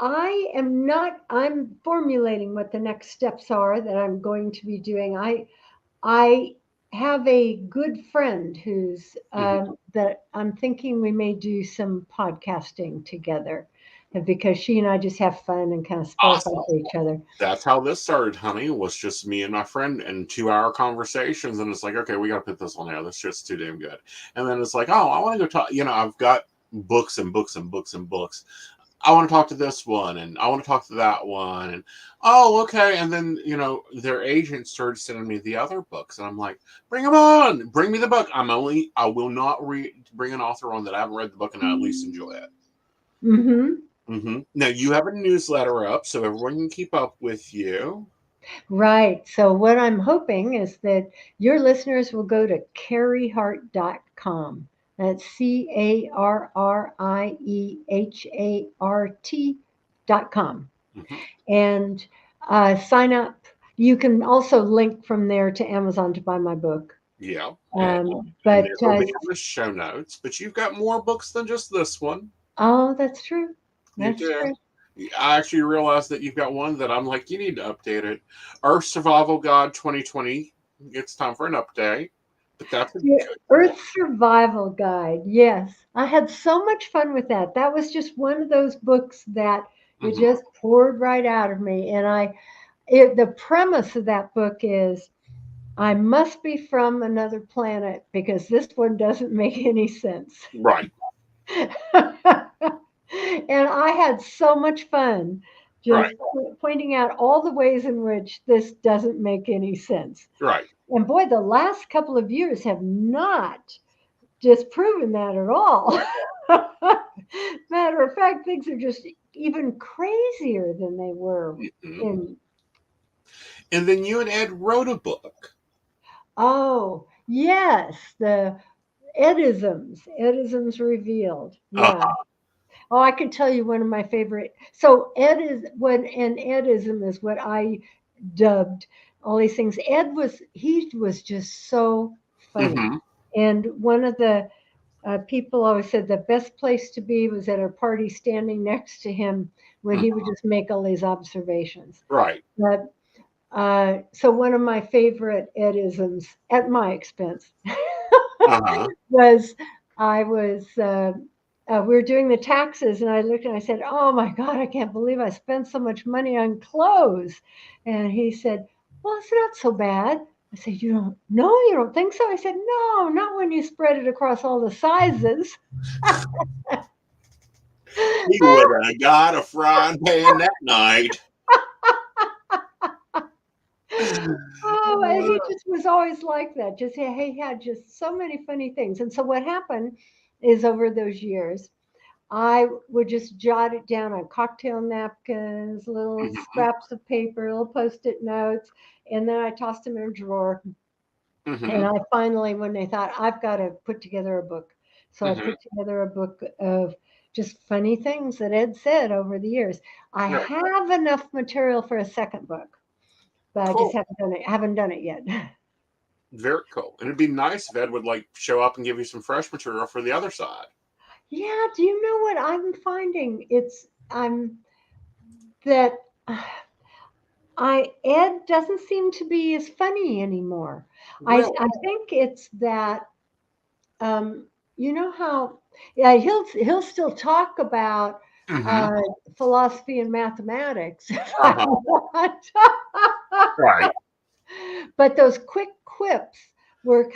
I'm formulating what the next steps are that I'm going to be doing. I have a good friend who's Mm-hmm. that I'm thinking we may do some podcasting together. and because she and I just have fun and kind of spark Awesome. off each other. That's how this started, honey. Was just me and my friend and 2 hour conversations, and it's like, okay, we got to put this on there. This shit's too damn good. And then it's like, oh, I want to go talk. I've got books and books and books and books. I want to talk to this one, and I want to talk to that one, and oh, okay. And then their agent started sending me the other books, and I'm like, bring them on, bring me the book. I will not bring an author on that I haven't read the book and I at least enjoy it. Now you have a newsletter up, so everyone can keep up with you. Right. So what I'm hoping is that your listeners will go to carriehart.com. That's CARRIEHART.com. And sign up. You can also link from there to Amazon to buy my book. Yeah. But and it'll be in the show notes. But you've got more books than just this one. oh, that's true. That's You do. true. I actually realized that you've got one that I'm like, you need to update it. Earth Survival Guide 2020. It's time for an update. But that's a good Earth Survival Guide. Yes. I had so much fun with that. That was just one of those books that it just poured right out of me. And the premise of that book is I must be from another planet because this one doesn't make any sense. Right. And I had so much fun just pointing out all the ways in which this doesn't make any sense. Right. And boy, the last couple of years have not disproven that at all. Matter of fact, things are just even crazier than they were. And then you and Ed wrote a book. Oh, yes. The Edisms Revealed. Yeah. Oh, I can tell you one of my favorite. So an Edism is what I dubbed all these things. He was just so funny. And one of the people always said the best place to be was at a party standing next to him when he would just make all these observations. Right. But so one of my favorite Edisms at my expense was we were doing the taxes, and I looked and I said, "Oh my God, I can't believe I spent so much money on clothes." And he said, "Well, it's not so bad." I said, "You don't think so?" I said, "No, not when you spread it across all the sizes." He would have got a frying pan that night. Oh, and he just was always like that. Just he had just so many funny things. And so what happened is over those years, I would just jot it down on cocktail napkins, little scraps of paper, little post-it notes, and then I tossed them in a drawer. And I finally, when they thought, I've got to put together a book. So I put together a book of just funny things that Ed said over the years. I have enough material for a second book, but I just haven't done it yet. Very cool. And it'd be nice if Ed would show up and give you some fresh material for the other side. Yeah, do you know what I'm finding? Ed doesn't seem to be as funny anymore. Really? I think it's that you know how he'll still talk about philosophy and mathematics if I want. Right. But those quick quips were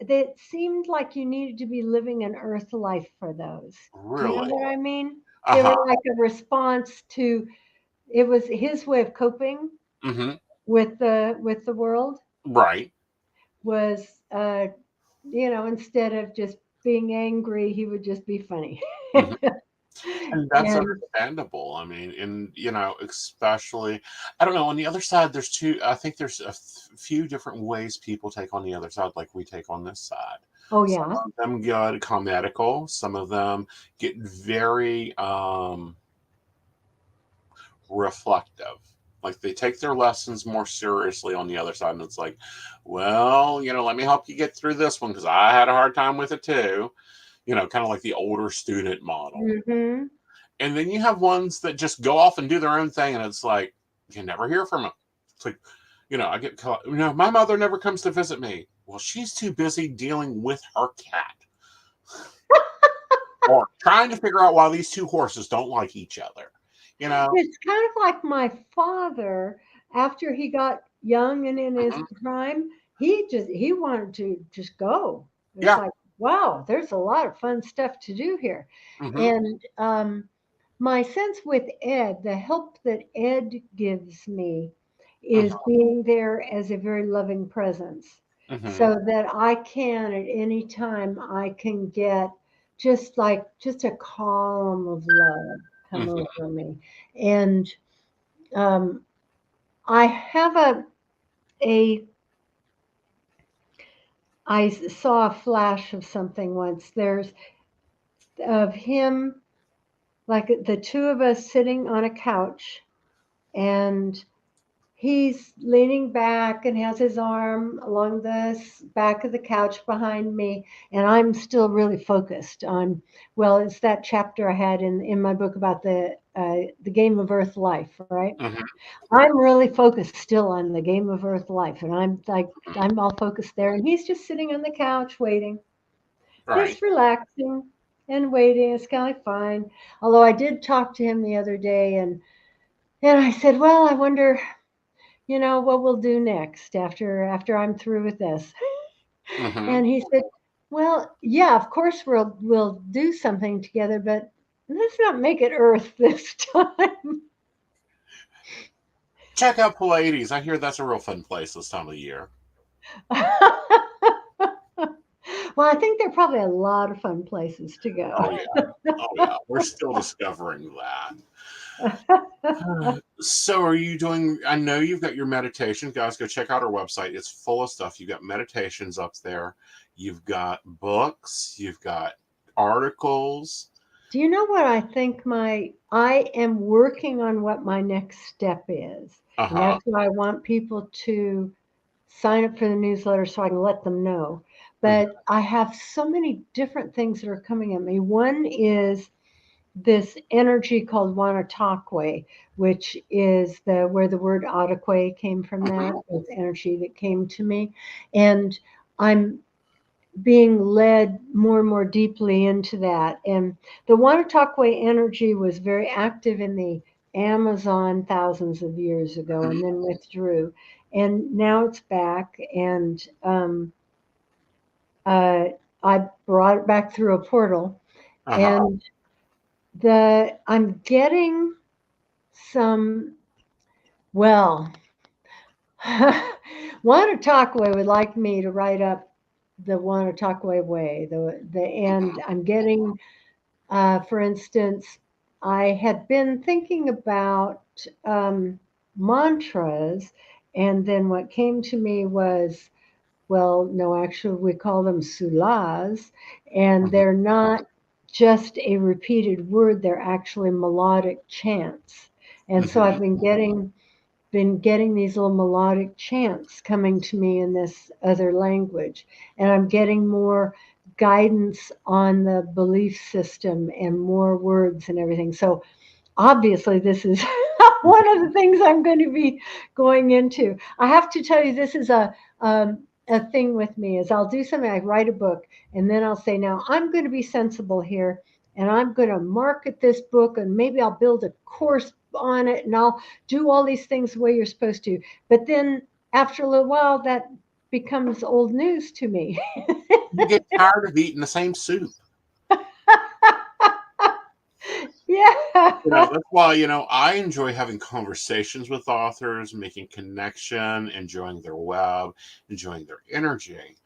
they seemed like you needed to be living an earth life for those. Really? Do you know what I mean? They were like a response to it was his way of coping with the world. Right. Was instead of just being angry, he would just be funny. And that's understandable. I mean, and especially, I don't know. On the other side, I think there's a few different ways people take on the other side, like we take on this side. Oh yeah. Some of them get comedical. Some of them get very reflective. Like they take their lessons more seriously on the other side, and it's like, well, let me help you get through this one because I had a hard time with it too. Kind of like the older student model. And then you have ones that just go off and do their own thing, and it's like you never hear from them. It's like, I get caught. My mother never comes to visit me. Well, she's too busy dealing with her cat. or trying to figure out why these two horses don't like each other. You know? It's kind of like my father, after he got young and in his Mhm. prime, he wanted to just go. It's Yeah. like, wow, there's a lot of fun stuff to do here. Hmm. And my sense with Ed, the help that Ed gives me is Hmm. being there as a very loving presence, Hmm. so that I can at any time I can get just a calm of love come Hmm. over me. And um, I have a I saw a flash of something once. There's of him, like the two of us sitting on a couch, and he's leaning back and has his arm along the back of the couch behind me, and I'm still really focused on. Well, it's that chapter I had in my book about the game of Earth life, right? Hmm. I'm really focused still on the game of Earth life, and I'm all focused there, and he's just sitting on the couch waiting, Right. just relaxing and waiting. It's kind of fine. Although I did talk to him the other day, and I said, well, I wonder, what we'll do next after I'm through with this. Hmm. And he said, well, yeah, of course we'll do something together, but let's not make it Earth this time. Check out Pallades. I hear that's a real fun place this time of year. Well, I think there are probably a lot of fun places to go. Oh yeah. Oh yeah. We're still discovering that. So are you doing, I know you've got your meditation. Guys, go check out our website. It's full of stuff. You've got meditations up there. You've got books. You've got articles. Do you know what I think I am working on what my next step is. And Uh-huh. that's why I want people to sign up for the newsletter so I can let them know. Mhm. But I have so many different things that are coming at me. One is this energy called Wanatakwe, which is the where the word Otakwe came from. Mhm. That was energy that came to me, and I'm being led more and more deeply into that. And the Wanatakwe energy was very active in the Amazon thousands of years ago, Mhm. and then withdrew, and now it's back. And uh, I brought it back through a portal, Uh-huh. and the I'm getting some. Well, Wanatakwe would like me to write up the Wanatakwe way. And Mhm. I'm getting, for instance, I had been thinking about mantras, and then what came to me was, well, no, actually, we call them sulas, and Mhm. they're not just a repeated word; they're actually melodic chants. And so I've Mhm. been getting these little melodic chants coming to me in this other language, and I'm getting more guidance on the belief system and more words and everything. So obviously this is one of the things I'm going to be going into. I have to tell you, this is a thing with me is I'll do something, I write a book, and then I'll say, now I'm going to be sensible here, and I'm going to market this book, and maybe I'll build a course on it, and I'll do all these things the way you're supposed to. But then after a little while, that becomes old news to me. You get tired of eating the same soup. Yeah. That's why, I enjoy having conversations with authors, making connection, enjoying their web, enjoying their energy.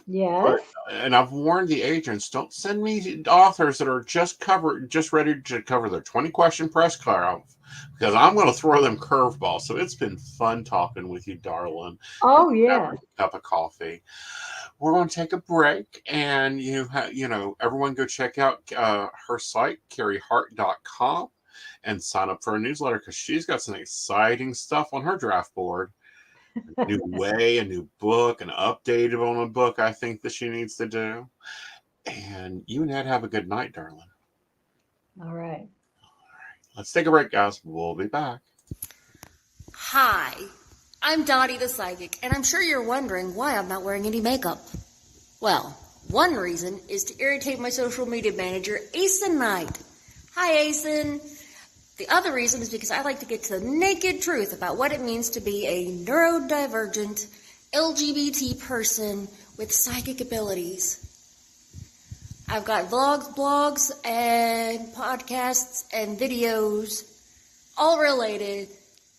But Yes. and I've warned the agents, don't send me authors that are just ready to cover their 20-question press conference because I'm going to throw them curveballs. So it's been fun talking with you, darling, and Oh, having yes. a cup of coffee. We're going to take a break, and everyone go check out her site, carriehart.com, and sign up for a newsletter because she's got some exciting stuff on her draft board. A new book, an update on a book I think that she needs to do. And you and Ed have a good night, darling. All right. Let's take a break, guys. We'll be back. Hi, I'm Dottie the Psychic, and I'm sure you're wondering why I'm not wearing any makeup. Well, One reason is to irritate my social media manager, Aeson Knight. Hi, Aeson. The other reason is because I like to get to the naked truth about what it means to be a neurodivergent LGBT person with psychic abilities. I've got vlogs, blogs, and podcasts and videos all related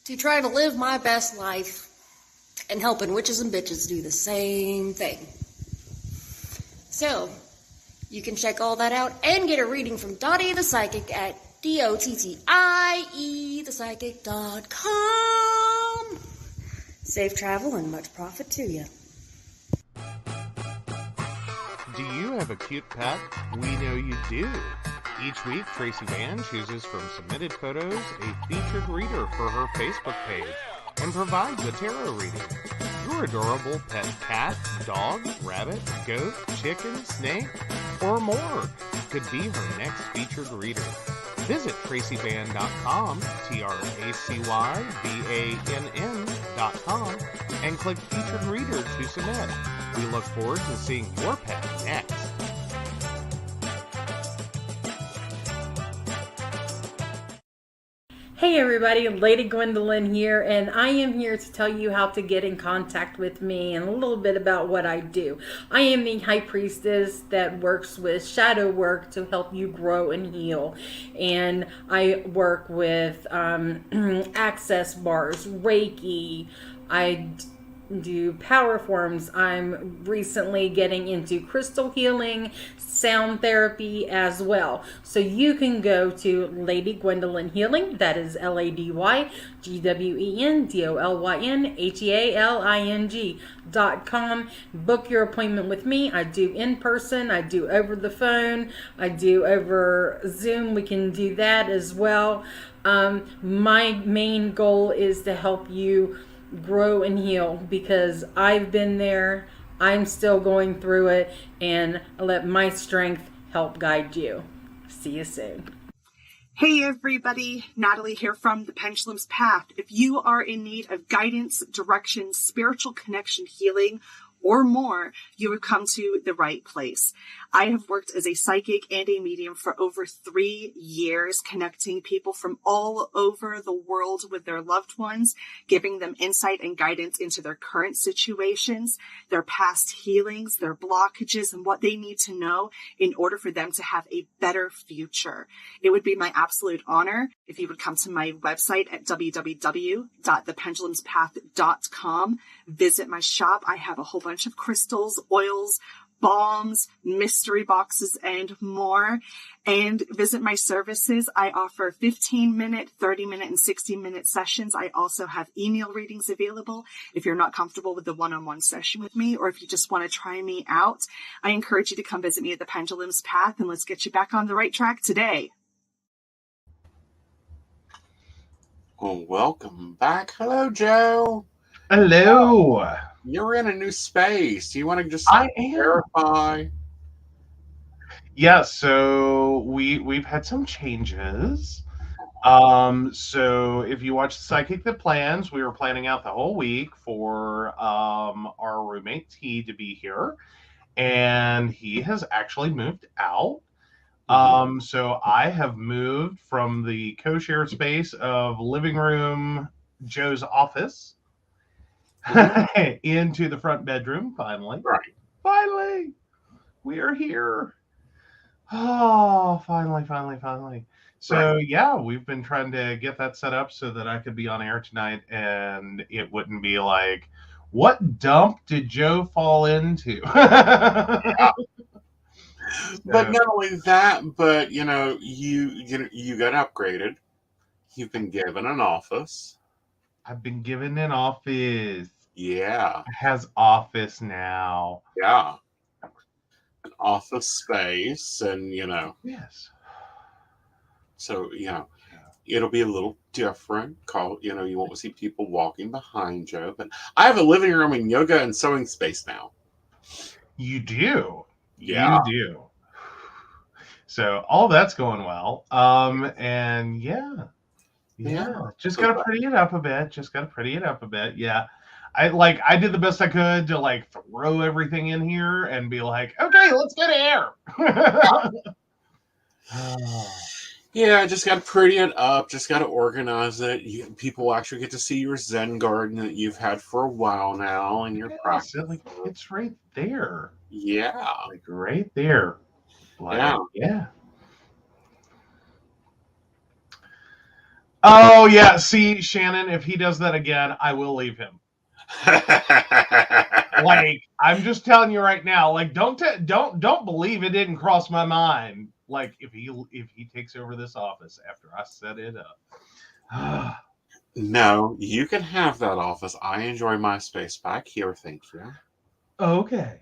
to trying to live my best life and helping witches and bitches do the same thing. So, you can check all that out and get a reading from Dottie the Psychic at DOTTIEthepsychic.com. Safe travel and much profit to you. Do you have a cute pet? We know you do. Each week, Tracy Van chooses from submitted photos a featured reader for her Facebook page and provides a tarot reading. Your adorable pet cat, dog, rabbit, goat, chicken, snake, or more could be her next featured reader. Visit tracyvann.com, TracyBann.com, and click Featured Reader to submit. We look forward to seeing your pet next. Hey everybody, Lady Gwendolyn here, and I am here to tell you how to get in contact with me and a little bit about what I do. I am the High Priestess that works with shadow work to help you grow and heal. And I work with access bars, Reiki, I do power forms. I'm recently getting into crystal healing, sound therapy as well. So you can go to Lady Gwendolyn Healing, that is LadyGwendolynHealing.com. Book your appointment with me. I do in person, I do over the phone, I do over Zoom. We can do that as well. My main goal is to help you grow and heal, because I've been there, I'm still going through it, and let my strength help guide you. See you soon. Hey everybody, Natalie here from The Pendulum's Path. If you are in need of guidance, direction, spiritual connection, healing, or more, you have come to the right place. I have worked as a psychic and a medium for over 3 years, connecting people from all over the world with their loved ones, giving them insight and guidance into their current situations, their past healings, their blockages, and what they need to know in order for them to have a better future. It would be my absolute honor if you would come to my website at www.thependulumspath.com. Visit my shop. I have a whole bunch of crystals, oils, balms, mystery boxes, and more. And visit my services. I offer 15-minute, 30-minute, and 60-minute sessions. I also have email readings available if you're not comfortable with the one-on-one session with me, or if you just want to try me out. I encourage you to come visit me at the Pendulum's Path, and let's get you back on the right track today. Well, welcome back. Hello, Joe. Hello. You're in a new space. Do you want to just I am. verify? Yeah, so we've had some changes. So if you watch Psychic That Plans, we were planning out the whole week for our roommate T to be here, and he has actually moved out. So I have moved from the co-share space of living room Joe's office into the front bedroom, finally. Right. Finally! We are here. Oh, finally. So, yeah, we've been trying to get that set up so that I could be on air tonight and it wouldn't be like, what dump did Joe fall into? Yeah. But not only that, but you got upgraded. You've been given an office. I've been given an office. Yeah. It has office now. Yeah. An office space, and Yes. so it'll be a little different. You won't see people walking behind you, but I have a living room and yoga and sewing space now. You do. Yeah. You do. So all that's going well. And yeah. Just gotta pretty it up a bit. Yeah. I did the best I could to like throw everything in here and be like, okay, let's get air. Yeah, just got to pretty it up. Just got to organize it. People actually get to see your Zen garden that you've had for a while now, and your practice. So, like, it's right there. Yeah, Like right there. Like, yeah. yeah. Oh yeah. See, Shannon, if he does that again, I will leave him. Like, I'm just telling you right now. Like, don't believe it didn't cross my mind. Like, if he takes over this office after I set it up. No, you can have that office. I enjoy my space back here. Thank you. Okay.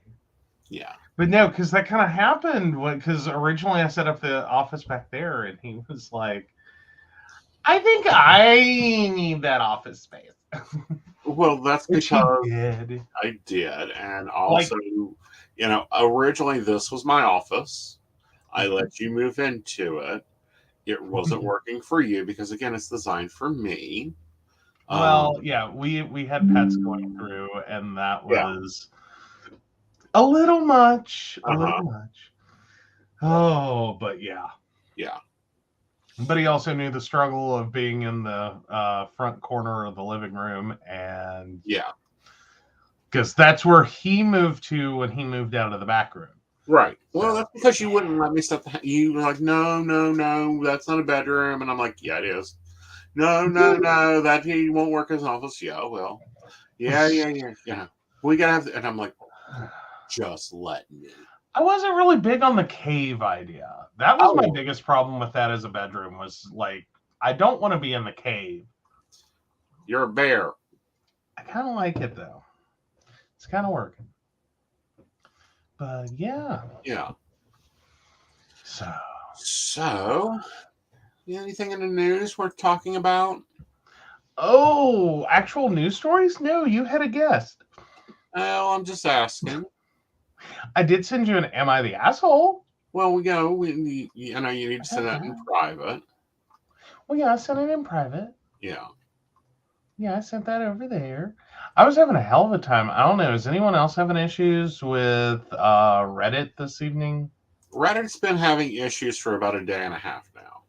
Yeah. But no, because that kind of happened. Because originally I set up the office back there, and he was like, "I think I need that office space." Well, that's Which he because did. I did, and also, originally this was my office. I let you move into it. It wasn't working for you because, again, it's designed for me. Well, yeah, we had pets going through, and that Yeah. was a little much. A Uh-huh. little much. Oh, but yeah. Yeah. But he also knew the struggle of being in the front corner of the living room, and Yeah. because that's where he moved to when he moved out of the back room. Right. Well, that's because you wouldn't let me set the. You were like, no, that's not a bedroom, and I'm like, yeah, it is. No, that he won't work as an office. Yeah, well, yeah. We gotta have, and I'm like, just let me. I wasn't really big on the cave idea. That was my biggest problem with that as a bedroom. Was like, I don't want to be in the cave. You're a bear. I kind of like it though. It's kind of working. But yeah. Yeah. So, anything in the news worth talking about? Oh, actual news stories? No, you had a guest. Well, I'm just asking. I did send you an "Am I the Asshole?" Well, I know you need to send that in private. Well, yeah, I sent it in private. Yeah. Yeah, I sent that over there. I was having a hell of a time. I don't know. Is anyone else having issues with Reddit this evening? Reddit's been having issues for about a day and a half now.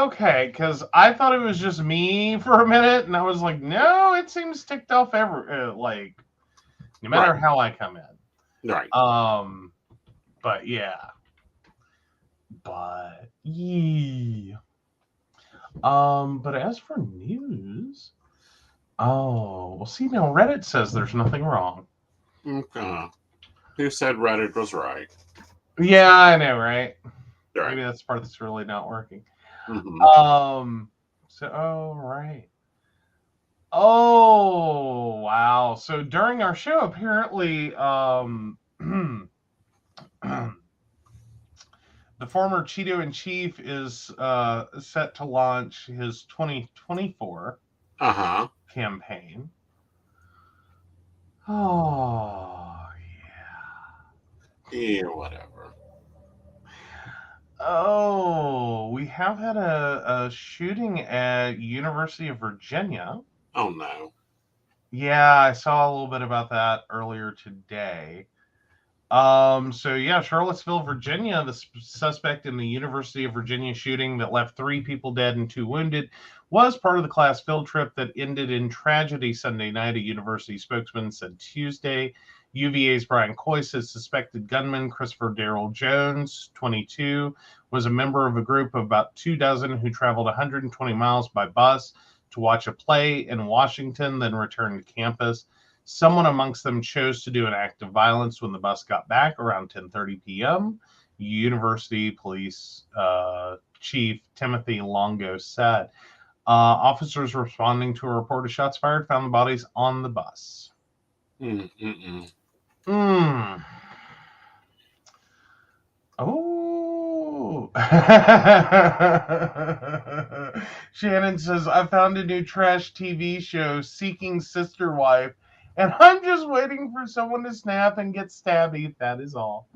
Okay, because I thought it was just me for a minute, and I was like, no, it seems ticked off like, no matter how I come in. Right. But yeah. But yeah. But as for news, well, see, now Reddit says there's nothing wrong. Okay. Who said Reddit was right? Yeah, I know, right? Right. Maybe that's the part that's really not working. Mm-hmm. Right. Oh, wow. So during our show, apparently, the former Cheeto-in-Chief is set to launch his 2024 campaign. Oh, yeah. Yeah, whatever. Oh, we have had a shooting at University of Virginia. Oh, no. Yeah, I saw a little bit about that earlier today. Charlottesville, Virginia, the suspect in the University of Virginia shooting that left 3 people dead and 2 wounded was part of the class field trip that ended in tragedy Sunday night, a university spokesman said Tuesday. UVA's Brian Coy says suspected gunman Christopher Darrell Jones, 22, was a member of a group of about 24 who traveled 120 miles by bus to watch a play in Washington, then returned to campus. Someone amongst them chose to do an act of violence when the bus got back around 10:30 p.m. University Police Chief Timothy Longo said. Officers responding to a report of shots fired found the bodies on the bus. Oh. Shannon says, I found a new trash TV show, Seeking Sister Wife, and I'm just waiting for someone to snap and get stabby. That is all.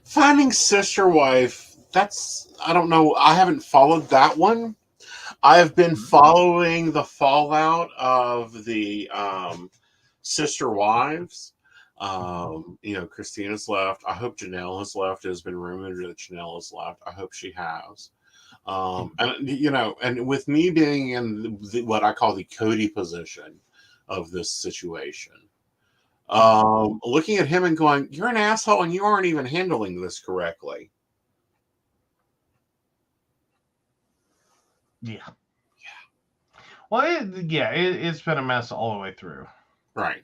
Finding Sister Wife, I don't know. I haven't followed that one. I have been following the fallout of the sister wives. Christina's left. I hope Janelle has left. It has been rumored that Janelle has left. I hope she has. And with me being in what I call the Cody position of this situation, looking at him and going, "You're an asshole, and you aren't even handling this correctly." Yeah. Well, it's been a mess all the way through. Right.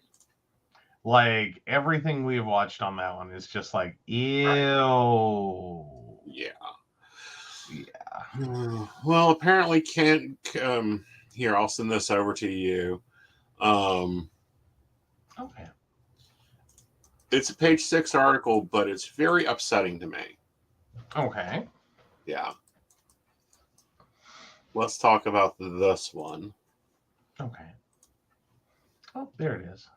Like, everything we've watched on that one is just like, ew. Yeah. Yeah. Well, apparently can't. Here, I'll send this over to you. Okay. It's a page 6 article, but it's very upsetting to me. Okay. Yeah. Let's talk about this one. Okay. Oh, there it is.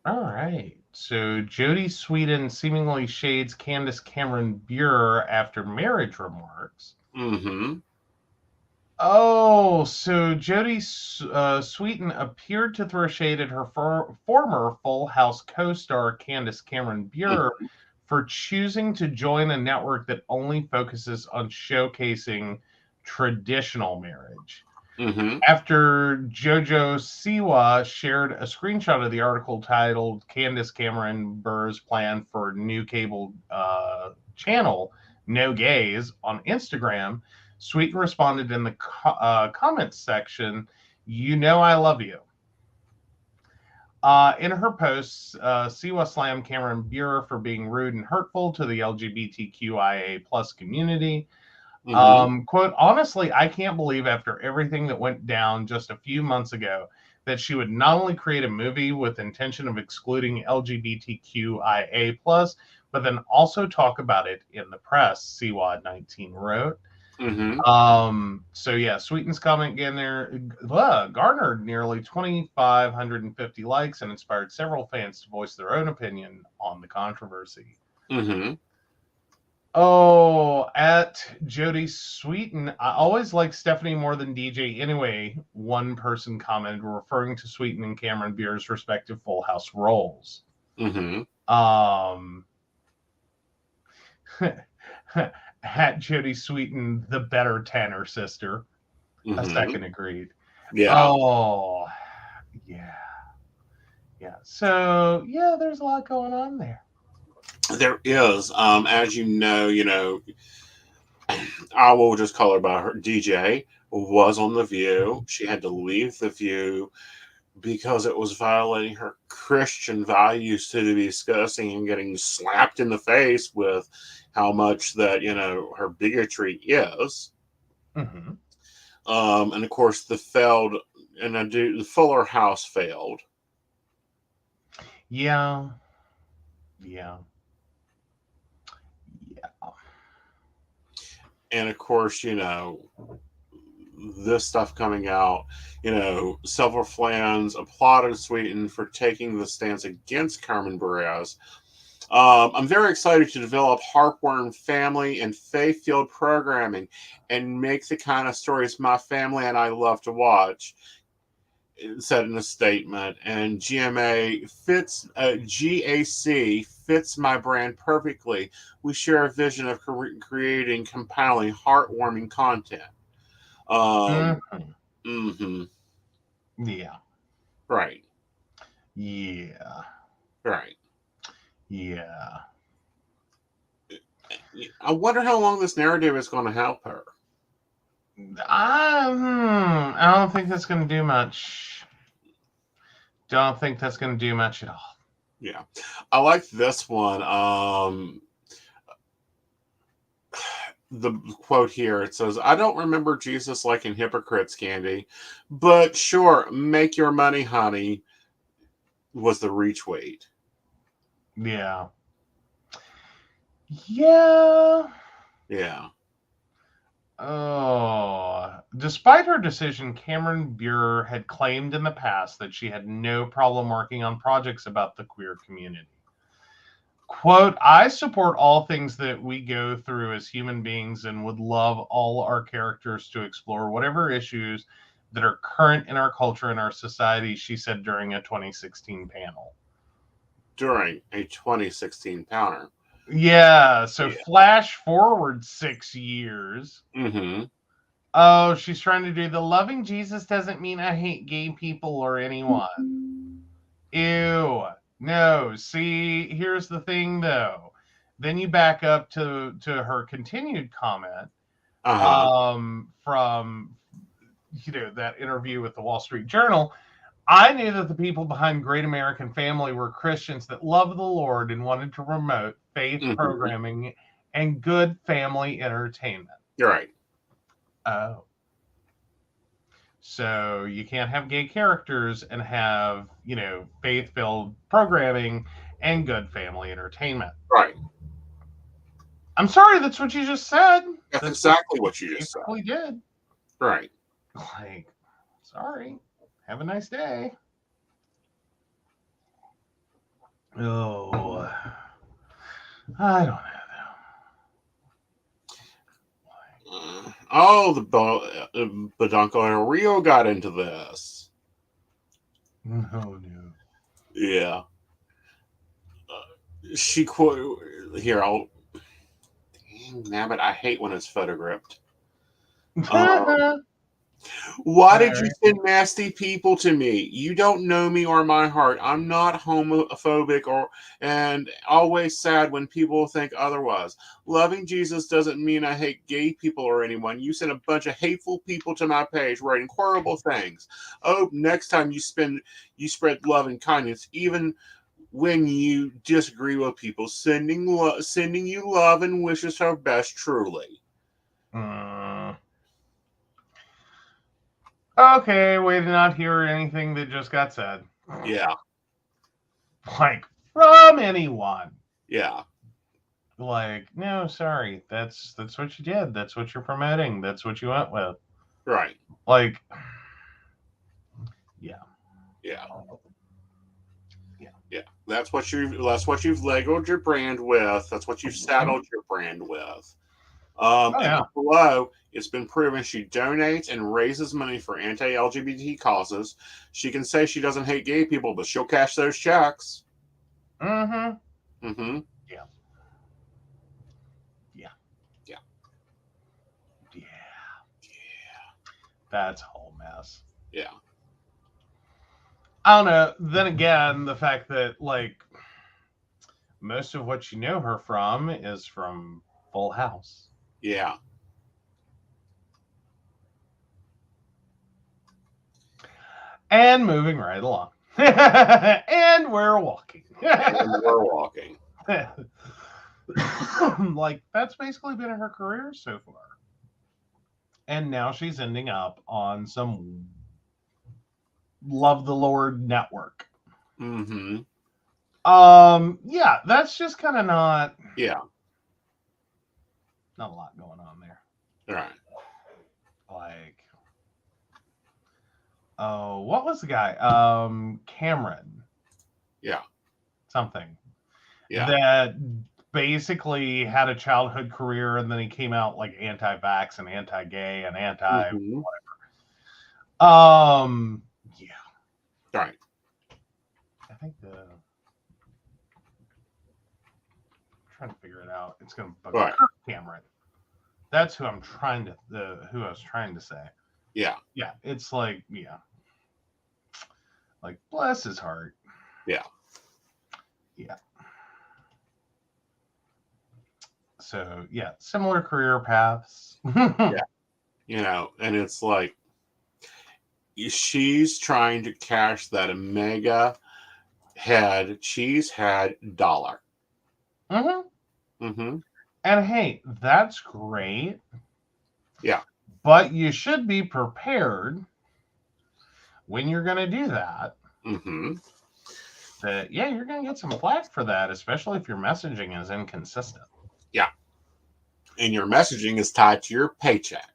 All right. So Jodie Sweetin seemingly shades Candace Cameron Bure after marriage remarks. Mm-hmm. Oh, so Jodie Sweetin appeared to throw shade at her former Full House co-star Candace Cameron Bure for choosing to join a network that only focuses on showcasing traditional marriage. Mm-hmm. After Jojo Siwa shared a screenshot of the article titled Candace Cameron Burr's plan for new cable channel, No Gays, on Instagram, Sweeten responded in the comments section, "You know I love you." In her posts, Siwa slammed Cameron Bure for being rude and hurtful to the LGBTQIA plus community. Mm-hmm. Quote, "Honestly, I can't believe after everything that went down just a few months ago that she would not only create a movie with intention of excluding LGBTQIA plus, but then also talk about it in the press," Siwa 19 wrote. Mm-hmm. So yeah, Sweeten's comment garnered nearly 2,550 likes and inspired several fans to voice their own opinion on the controversy. Mm-hmm. Oh, at Jodie Sweeten, "I always like Stephanie more than DJ anyway," one person commented, referring to Sweeten and Cameron Bure's respective Full House roles. Mm-hmm. At Jodie Sweeten, "the better Tanner sister," a second agreed. Yeah. Oh, yeah. Yeah. So, yeah, there's a lot going on there. There is. As you know, I will just call her by her. DJ was on The View. She had to leave The View because it was violating her Christian values to be discussing and getting slapped in the face with how much that, her bigotry is. Mm-hmm. And of course, the Fuller House failed. Yeah. Yeah. And of course, this stuff coming out, several fans applauded Sweeten for taking the stance against Carmen Buress. I'm very excited to develop heartwarming family and faith-filled programming and make the kind of stories my family and I love to watch, it said in a statement. And GAC fits my brand perfectly. We share a vision of creating compelling, heartwarming content. Mm-hmm. Yeah. Right. Yeah. Right. Yeah. I wonder how long this narrative is going to help her. I don't think that's going to do much. Don't think that's going to do much at all. Yeah. I like this one. The quote here, it says, "I don't remember Jesus liking hypocrites, Candy, but sure, make your money, honey," was the retweet. Yeah. Yeah. Yeah. Oh. Despite her decision, Cameron Bure had claimed in the past that she had no problem working on projects about the queer community. Quote, I support all things that we go through as human beings and would love all our characters to explore whatever issues that are current in our culture and our society, she said during a 2016 panel. During a 2016 panel. Yeah, so Yeah. flash forward 6 years. Mm-hmm. Oh, she's trying to do the loving Jesus doesn't mean I hate gay people or anyone. Ew. No. See, here's the thing though. Then you back up to her continued comment from that interview with the Wall Street Journal. I knew that the people behind Great American Family were Christians that loved the Lord and wanted to promote faith programming and good family entertainment. You're right. Oh. So you can't have gay characters and have, faith-filled programming and good family entertainment. Right. I'm sorry, that's what you just said. That's exactly what you just said. We did. Right. Like, sorry. Have a nice day. Oh, I don't know. Oh, the Badunco and Rio got into this. No. Yeah. She quote here. Damn it! I hate when it's photographed. Why did you send nasty people to me? You don't know me or my heart. I'm not homophobic and always sad when people think otherwise. Loving Jesus doesn't mean I hate gay people or anyone. You sent a bunch of hateful people to my page writing horrible things. Oh, next time you spread love and kindness, even when you disagree with people, sending you love and wishes her best, truly. Okay, way to not hear anything that just got said. Yeah. Like, from anyone. Yeah. Like, no, sorry. That's what you did. That's what you're promoting. That's what you went with. Right. Like, yeah. Yeah. Yeah. That's what you've legoed your brand with. That's what you've saddled your brand with. And below, it's been proven she donates and raises money for anti-LGBT causes. She can say she doesn't hate gay people, but she'll cash those checks. Yeah. That's a whole mess. Yeah. I don't know. Then again, the fact that, like, most of what you know her from is from Full House. Yeah. And moving right along. And we're walking. Like, that's basically been her career so far. And now she's ending up on some Love the Lord network. Mm-hmm. Yeah, that's just kind of not. Yeah. Not a lot going on there. Right. Like, oh, what was the guy? Cameron. Yeah. Something. Yeah. That basically had a childhood career and then he came out like anti-vax and anti-gay and anti-whatever. Yeah. Right. I think I'm trying to figure it out. It's going to bug right. Cameron. That's who I'm trying to who I was trying to say. Yeah. Yeah. It's like, yeah. Like, bless his heart. Yeah. Yeah. So, yeah, similar career paths. Yeah. And it's like she's trying to cash that mega cheese head dollar. And hey, that's great. Yeah. But you should be prepared when you're going to do that. That, yeah, you're going to get some flack for that, especially if your messaging is inconsistent. Yeah. And your messaging is tied to your paycheck.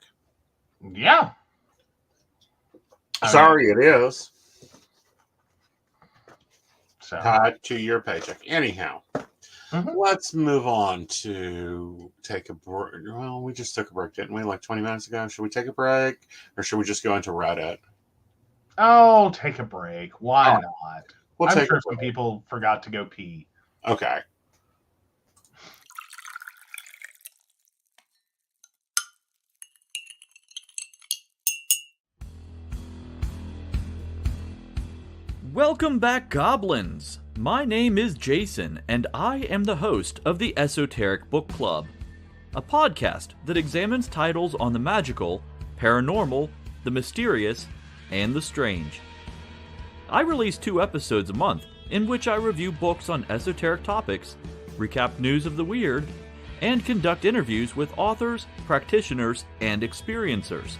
Yeah. Sorry, it is. So. Tied to your paycheck. Anyhow. Mhm. Let's move on to take a break. Well, we just took a break, didn't we? Like 20 minutes ago. Should we take a break or should we just go into Reddit? Oh, take a break. Why All right, not? we'll I'm take a sure some break. people forgot to go pee. Okay. Welcome back, Goblins! My name is Jason, and I am the host of the Esoteric Book Club, a podcast that examines titles on the magical, paranormal, the mysterious, and the strange. I release 2 episodes a month in which I review books on esoteric topics, recap news of the weird, and conduct interviews with authors, practitioners, and experiencers.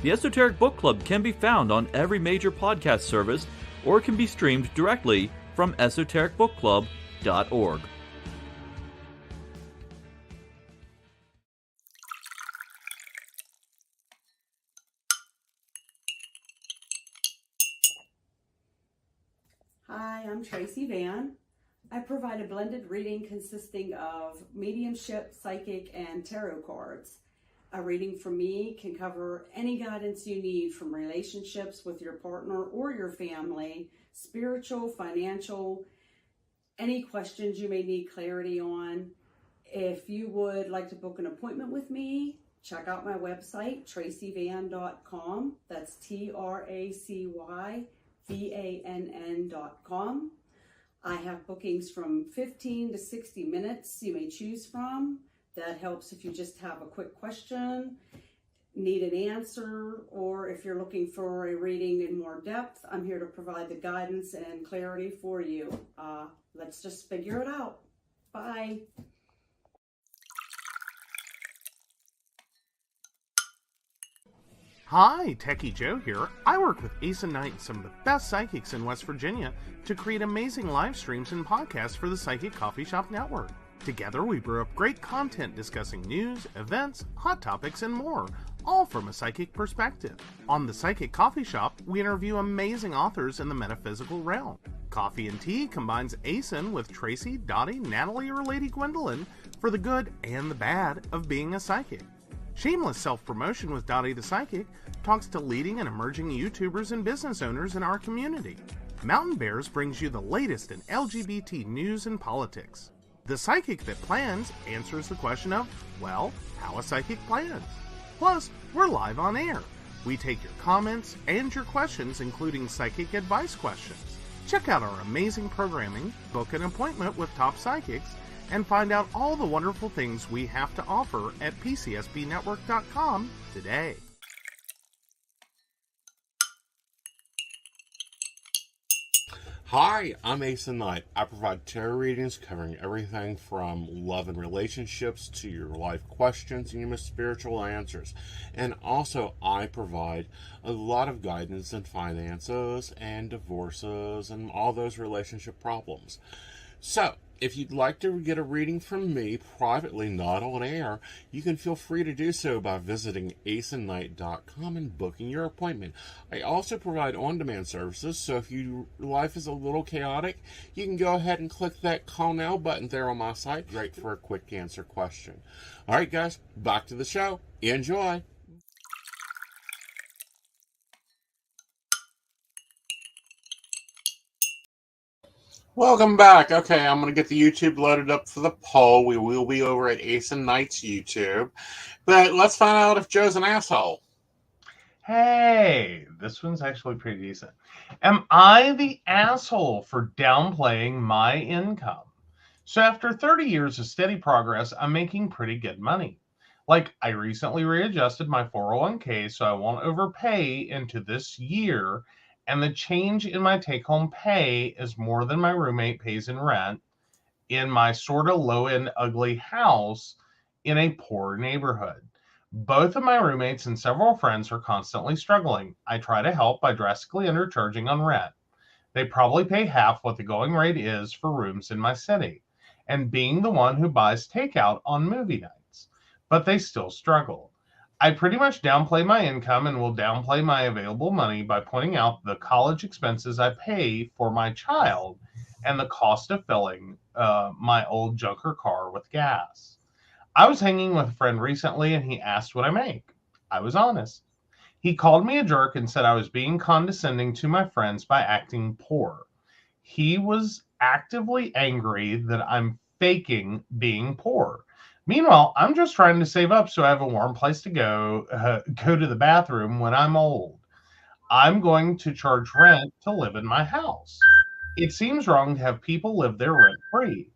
The Esoteric Book Club can be found on every major podcast service or can be streamed directly from esotericbookclub.org. Hi, I'm Tracy Van. I provide a blended reading consisting of mediumship, psychic, and tarot cards. A reading from me can cover any guidance you need from relationships with your partner or your family, spiritual, financial, any questions you may need clarity on. If you would like to book an appointment with me, check out my website, tracyvan.com. That's TracyVann.com. I have bookings from 15 to 60 minutes you may choose from. That helps if you just have a quick question, need an answer, or if you're looking for a reading in more depth, I'm here to provide the guidance and clarity for you. Let's just figure it out. Bye. Hi, Techie Joe here. I work with Aeson Knight and some of the best psychics in West Virginia to create amazing live streams and podcasts for the Psychic Coffee Shop Network. Together, we brew up great content discussing news, events, hot topics, and more, all from a psychic perspective. On the Psychic Coffee Shop, we interview amazing authors in the metaphysical realm. Coffee and Tea combines Aeson with Tracy, Dottie, Natalie, or Lady Gwendolyn for the good and the bad of being a psychic. Shameless Self-Promotion with Dottie the Psychic talks to leading and emerging YouTubers and business owners in our community. Mountain Bears brings you the latest in LGBT news and politics. The Psychic That Plans answers the question of, well, how a psychic plans. Plus, we're live on air. We take your comments and your questions, including psychic advice questions. Check out our amazing programming, book an appointment with top psychics, and find out all the wonderful things we have to offer at PCSBnetwork.com today. Hi, I'm Aeson Knight. I provide tarot readings covering everything from love and relationships to your life questions and your most spiritual answers. And also, I provide a lot of guidance in finances and divorces and all those relationship problems. So, if you'd like to get a reading from me privately, not on air, you can feel free to do so by visiting aesonknight.com and booking your appointment. I also provide on-demand services, so if your life is a little chaotic, you can go ahead and click that call now button there on my site. Great for a quick answer question. All right, guys, back to the show. Enjoy. Welcome back. Okay, I'm going to get the YouTube loaded up for the poll. We will be over at Aeson Knight's YouTube. But let's find out if Joe's an asshole. Hey, this one's actually pretty decent. Am I the asshole for downplaying my income? So after 30 years of steady progress, I'm making pretty good money. Like, I recently readjusted my 401k so I won't overpay into this year, and the change in my take-home pay is more than my roommate pays in rent in my sort of low-end ugly house in a poor neighborhood. Both of my roommates and several friends are constantly struggling. I try to help by drastically undercharging on rent. They probably pay half what the going rate is for rooms in my city, and being the one who buys takeout on movie nights, but they still struggle. I pretty much downplay my income and will downplay my available money by pointing out the college expenses I pay for my child and the cost of filling my old junker car with gas. I was hanging with a friend recently, and he asked what I make. I was honest. He called me a jerk and said I was being condescending to my friends by acting poor. He was actively angry that I'm faking being poor. Meanwhile, I'm just trying to save up so I have a warm place to go to the bathroom when I'm old. I'm going to charge rent to live in my house. It seems wrong to have people live there rent free.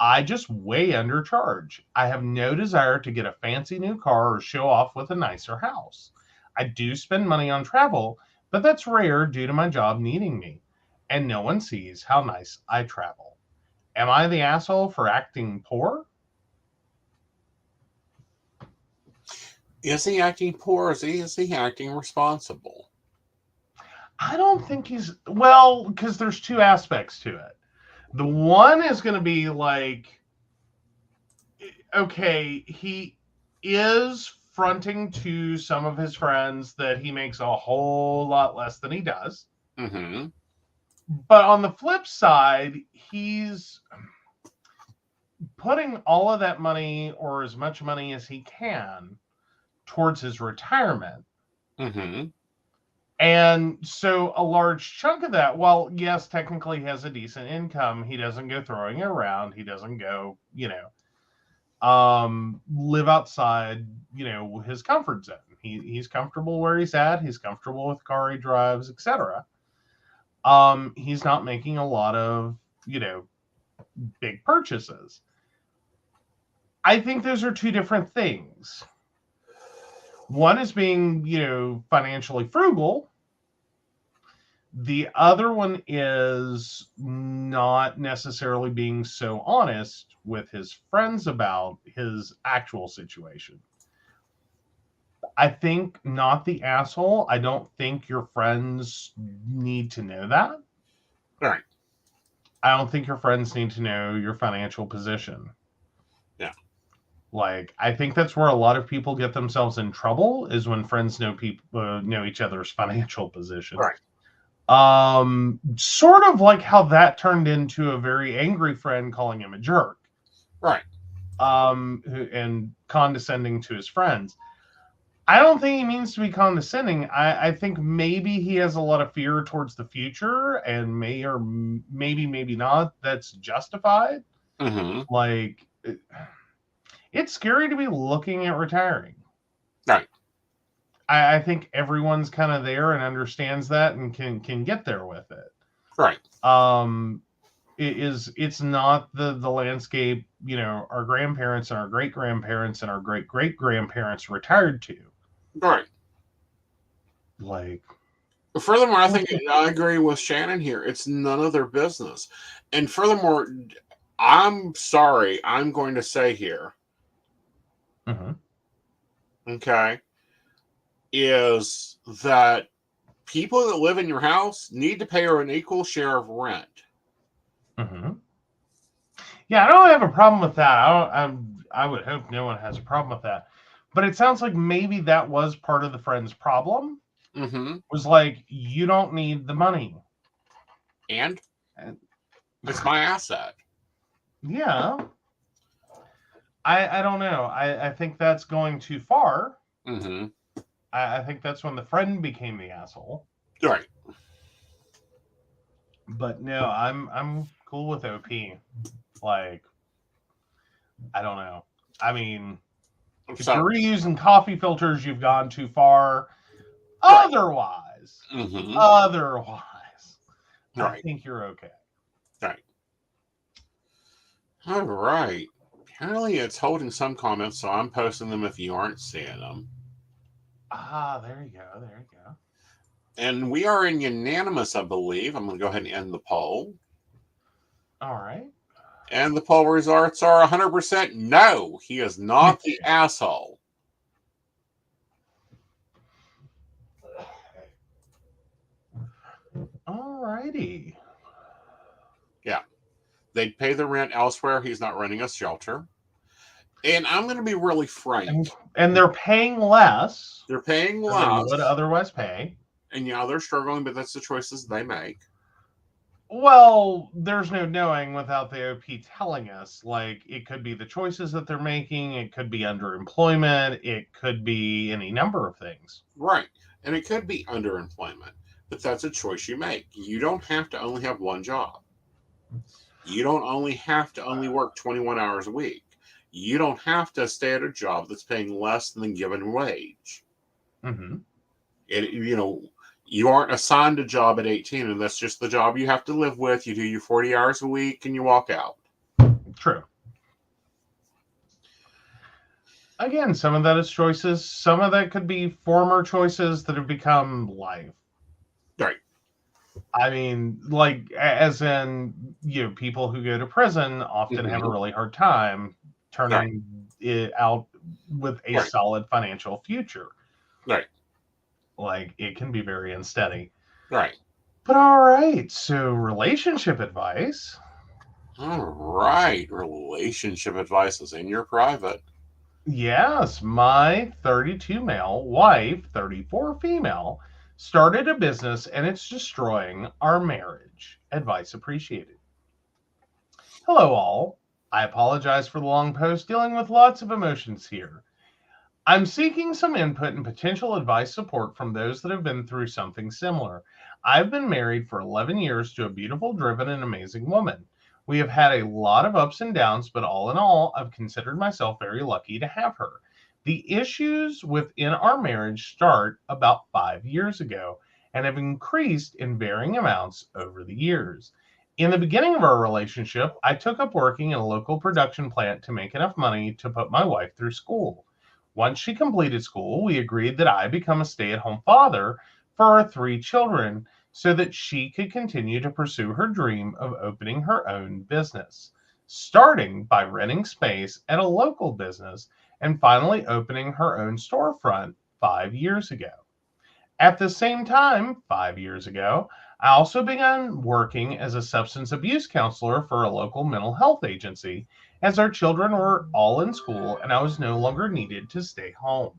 I just way undercharge. I have no desire to get a fancy new car or show off with a nicer house. I do spend money on travel, but that's rare due to my job needing me. And no one sees how nice I travel. Am I the asshole for acting poor? Is he acting poor? Is he acting responsible? I don't think he's, well, because there's two aspects to it. The one is going to be like, okay, he is fronting to some of his friends that he makes a whole lot less than he does. Mm-hmm. But on the flip side, he's putting all of that money, or as much money as he can, towards his retirement. Mm-hmm. And so a large chunk of that, while yes, technically he has a decent income, he doesn't go throwing it around. He doesn't go, live outside, his comfort zone. He's comfortable where he's at. He's comfortable with the car he drives, etc. He's not making a lot of, big purchases. I think those are two different things. One is being, financially frugal. The other one is not necessarily being so honest with his friends about his actual situation. I think not the asshole. I don't think your friends need to know that. Right. I don't think your friends need to know your financial position. Yeah. Like, I think that's where a lot of people get themselves in trouble, is when friends know each other's financial position. Right. Sort of like how that turned into a very angry friend calling him a jerk. Right. And condescending to his friends. I don't think he means to be condescending. I think maybe he has a lot of fear towards the future, and maybe not. That's justified. Mm-hmm. Like, it's scary to be looking at retiring. Right. I think everyone's kind of there and understands that and can get there with it. Right. It's not the landscape, our grandparents and our great grandparents and our great great grandparents retired to. Right. Like, furthermore, I think I agree with Shannon here. It's none of their business. And furthermore, I'm sorry, I'm going to say here. mm-hmm. Okay. Is that people that live in your house need to pay an equal share of rent. Mm-hmm. Yeah, I don't have a problem with that. I would hope no one has a problem with that. But it sounds like maybe that was part of the friend's problem. Mm-hmm. Was like, you don't need the money. And it's my asset. Yeah. I don't know. I think that's going too far. Mm-hmm. I think that's when the friend became the asshole. Right. But no, I'm cool with OP. Like, I don't know. I mean, if you're reusing coffee filters, you've gone too far. Right. Otherwise, Mm-hmm. I think you're okay. Right. All right. Apparently it's holding some comments, so I'm posting them if you aren't seeing them. There you go. And we are in unanimous, I believe. I'm going to go ahead and end the poll. All right. And the poll results are 100% no. He is not the asshole. All righty. Yeah. They'd pay the rent elsewhere. He's not running a shelter. And I'm going to be really frank. And they're paying less. They're paying than less. they would otherwise pay. And yeah, they're struggling, but that's the choices they make. Well, there's no knowing without the OP telling us. Like, it could be the choices that they're making, it could be underemployment, it could be any number of things. Right. And it could be underemployment, but that's a choice you make. You don't have to only have one job. You don't only have to only work 21 hours a week. You don't have to stay at a job that's paying less than the given wage. Mm-hmm. You aren't assigned a job at 18 and that's just the job you have to live with. You do your 40 hours a week and you walk out. True. Again, some of that is choices. Some of that could be former choices that have become life. Right. I mean, like, as in, people who go to prison often have a really hard time turning it out with a solid financial future. Right. Like, it can be very unsteady. Right. But all right, so relationship advice. All right. Relationship advice is in your private. Yes, my 32 male wife, 34 female, started a business and it's destroying our marriage. Advice appreciated. Hello, all. I apologize for the long post, dealing with lots of emotions here. I'm seeking some input and potential advice support from those that have been through something similar. I've been married for 11 years to a beautiful, driven, and amazing woman. We have had a lot of ups and downs, but all in all, I've considered myself very lucky to have her. The issues within our marriage start about 5 years ago and have increased in varying amounts over the years. In the beginning of our relationship, I took up working in a local production plant to make enough money to put my wife through school. Once she completed school, we agreed that I become a stay-at-home father for our 3 children so that she could continue to pursue her dream of opening her own business, starting by renting space at a local business and finally opening her own storefront 5 years ago. At the same time, 5 years ago, I also began working as a substance abuse counselor for a local mental health agency as our children were all in school and I was no longer needed to stay home.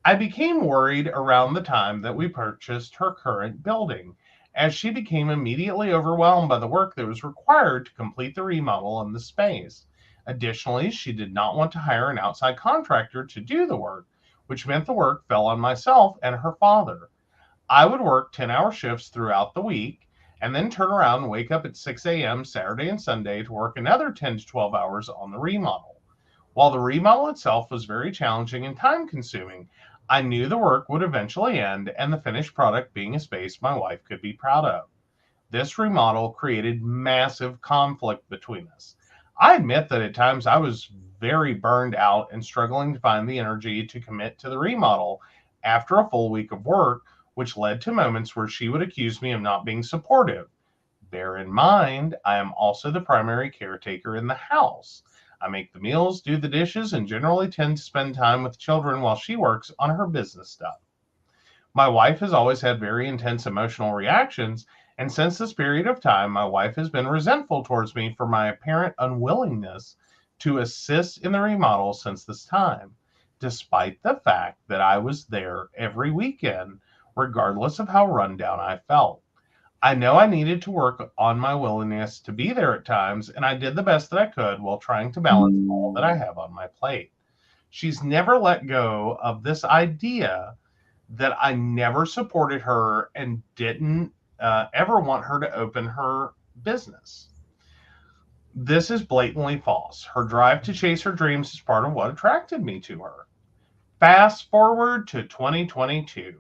I became worried around the time that we purchased her current building, as she became immediately overwhelmed by the work that was required to complete the remodel in the space. Additionally, she did not want to hire an outside contractor to do the work, which meant the work fell on myself and her father. I would work 10-hour shifts throughout the week and then turn around and wake up at 6 a.m. Saturday and Sunday to work another 10 to 12 hours on the remodel. While the remodel itself was very challenging and time consuming, I knew the work would eventually end and the finished product being a space my wife could be proud of. This remodel created massive conflict between us. I admit that at times I was very burned out and struggling to find the energy to commit to the remodel after a full week of work, which led to moments where she would accuse me of not being supportive. Bear in mind, I am also the primary caretaker in the house. I make the meals, do the dishes, and generally tend to spend time with children while she works on her business stuff. My wife has always had very intense emotional reactions, and since this period of time, my wife has been resentful towards me for my apparent unwillingness to assist in the remodel since this time, despite the fact that I was there every weekend, regardless of how run down I felt. I know I needed to work on my willingness to be there at times, and I did the best that I could while trying to balance all that I have on my plate. She's never let go of this idea that I never supported her and didn't ever want her to open her business. This is blatantly false. Her drive to chase her dreams is part of what attracted me to her. Fast forward to 2022.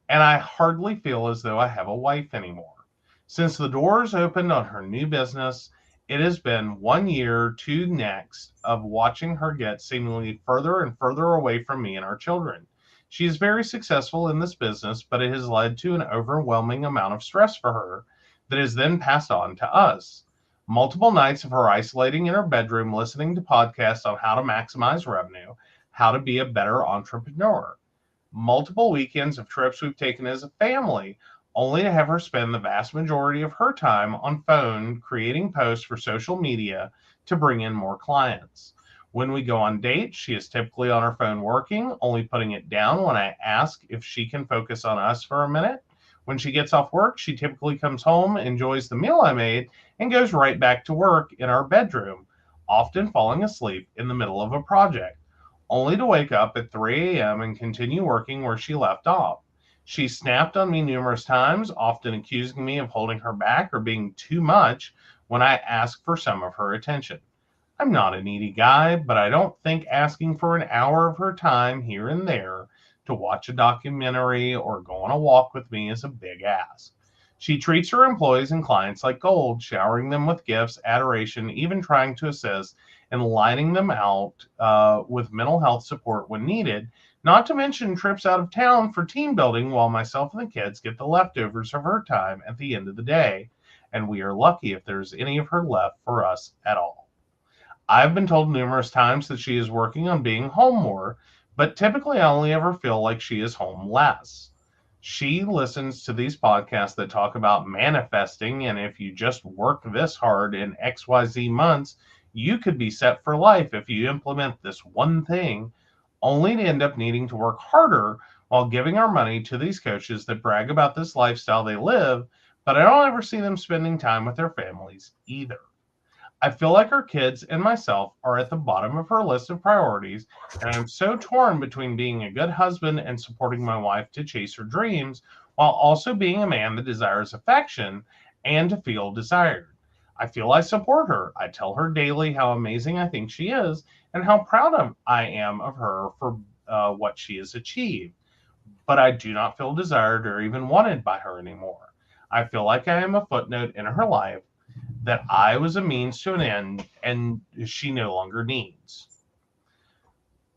And I hardly feel as though I have a wife anymore. Since the doors opened on her new business, it has been 1 year to next of watching her get seemingly further and further away from me and our children. She is very successful in this business, but it has led to an overwhelming amount of stress for her that is then passed on to us. Multiple nights of her isolating in her bedroom, listening to podcasts on how to maximize revenue, how to be a better entrepreneur. Multiple weekends of trips we've taken as a family, only to have her spend the vast majority of her time on phone creating posts for social media to bring in more clients. When we go on dates, she is typically on her phone working, only putting it down when I ask if she can focus on us for a minute. When she gets off work, she typically comes home, enjoys the meal I made, and goes right back to work in our bedroom, often falling asleep in the middle of a project, only to wake up at 3 a.m. and continue working where she left off. She snapped on me numerous times, often accusing me of holding her back or being too much when I asked for some of her attention. I'm not a needy guy, but I don't think asking for an hour of her time here and there to watch a documentary or go on a walk with me is a big ask. She treats her employees and clients like gold, showering them with gifts, adoration, even trying to assist and lining them out with mental health support when needed, not to mention trips out of town for team building while myself and the kids get the leftovers of her time at the end of the day. And we are lucky if there's any of her left for us at all. I've been told numerous times that she is working on being home more, but typically I only ever feel like she is home less. She listens to these podcasts that talk about manifesting, and if you just work this hard in XYZ months, you could be set for life if you implement this one thing, only to end up needing to work harder while giving our money to these coaches that brag about this lifestyle they live, but I don't ever see them spending time with their families either. I feel like her kids and myself are at the bottom of her list of priorities, and I'm so torn between being a good husband and supporting my wife to chase her dreams, while also being a man that desires affection and to feel desired. I feel I support her. I tell her daily how amazing I think she is and how proud I am of her for what she has achieved. But I do not feel desired or even wanted by her anymore. I feel like I am a footnote in her life, that I was a means to an end and she no longer needs.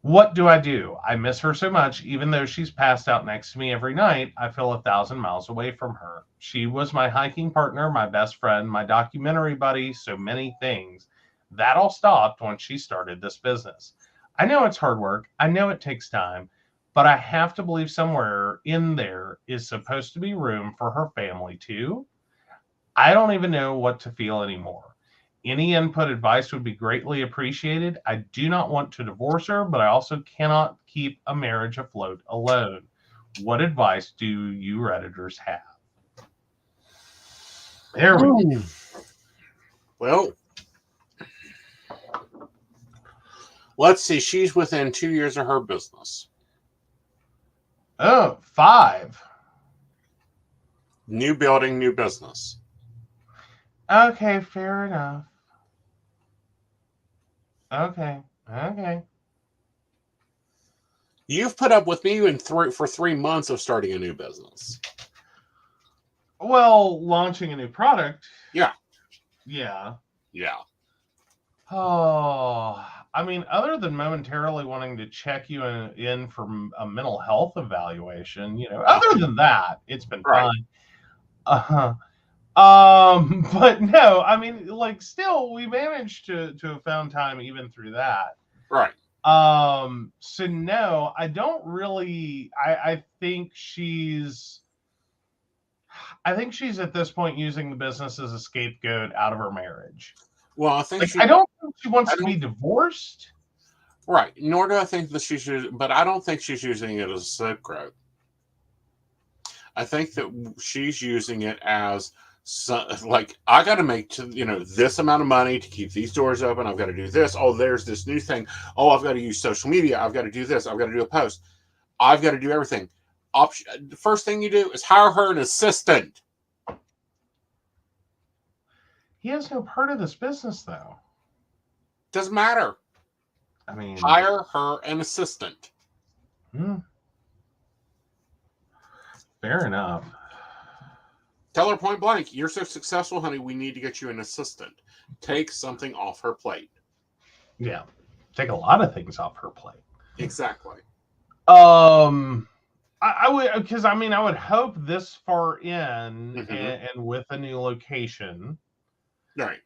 What do I do? I miss her so much. Even though she's passed out next to me every night, I feel 1,000 miles away from her. She was my hiking partner, my best friend, my documentary buddy, so many things. That all stopped when she started this business. I know it's hard work. I know it takes time, but I have to believe somewhere in there is supposed to be room for her family too. I don't even know what to feel anymore. Any input advice would be greatly appreciated. I do not want to divorce her, but I also cannot keep a marriage afloat alone. What advice do you Redditors have? There we go. Well, let's see. She's within 2 years of her business. Oh, 5. New building, new business. Okay, fair enough. Okay. You've put up with me for 3 months of starting a new business. Well, launching a new product. Yeah. Yeah. Yeah. Oh, I mean, other than momentarily wanting to check you in for a mental health evaluation, other than that, it's been fine. But no, I mean, like, still, we managed to have found time even through that. Right. So no, I don't really. I think she's at this point using the business as a scapegoat out of her marriage. Well, I think I don't think she wants to be divorced. Right. Nor do I think that but I don't think she's using it as a scapegoat. I think that she's using it as like, I got to make this amount of money to keep these doors open. I've got to do this. Oh, there's this new thing. Oh, I've got to use social media. I've got to do this. I've got to do a post. I've got to do everything. The first thing you do is hire her an assistant. He has no part of this business, though. Doesn't matter. I mean, hire her an assistant. Fair enough. Tell her point blank, you're so successful, honey, we need to get you an assistant. Take something off her plate. Yeah. Take a lot of things off her plate. Exactly. I would, because I would hope this far in and with a new location, right,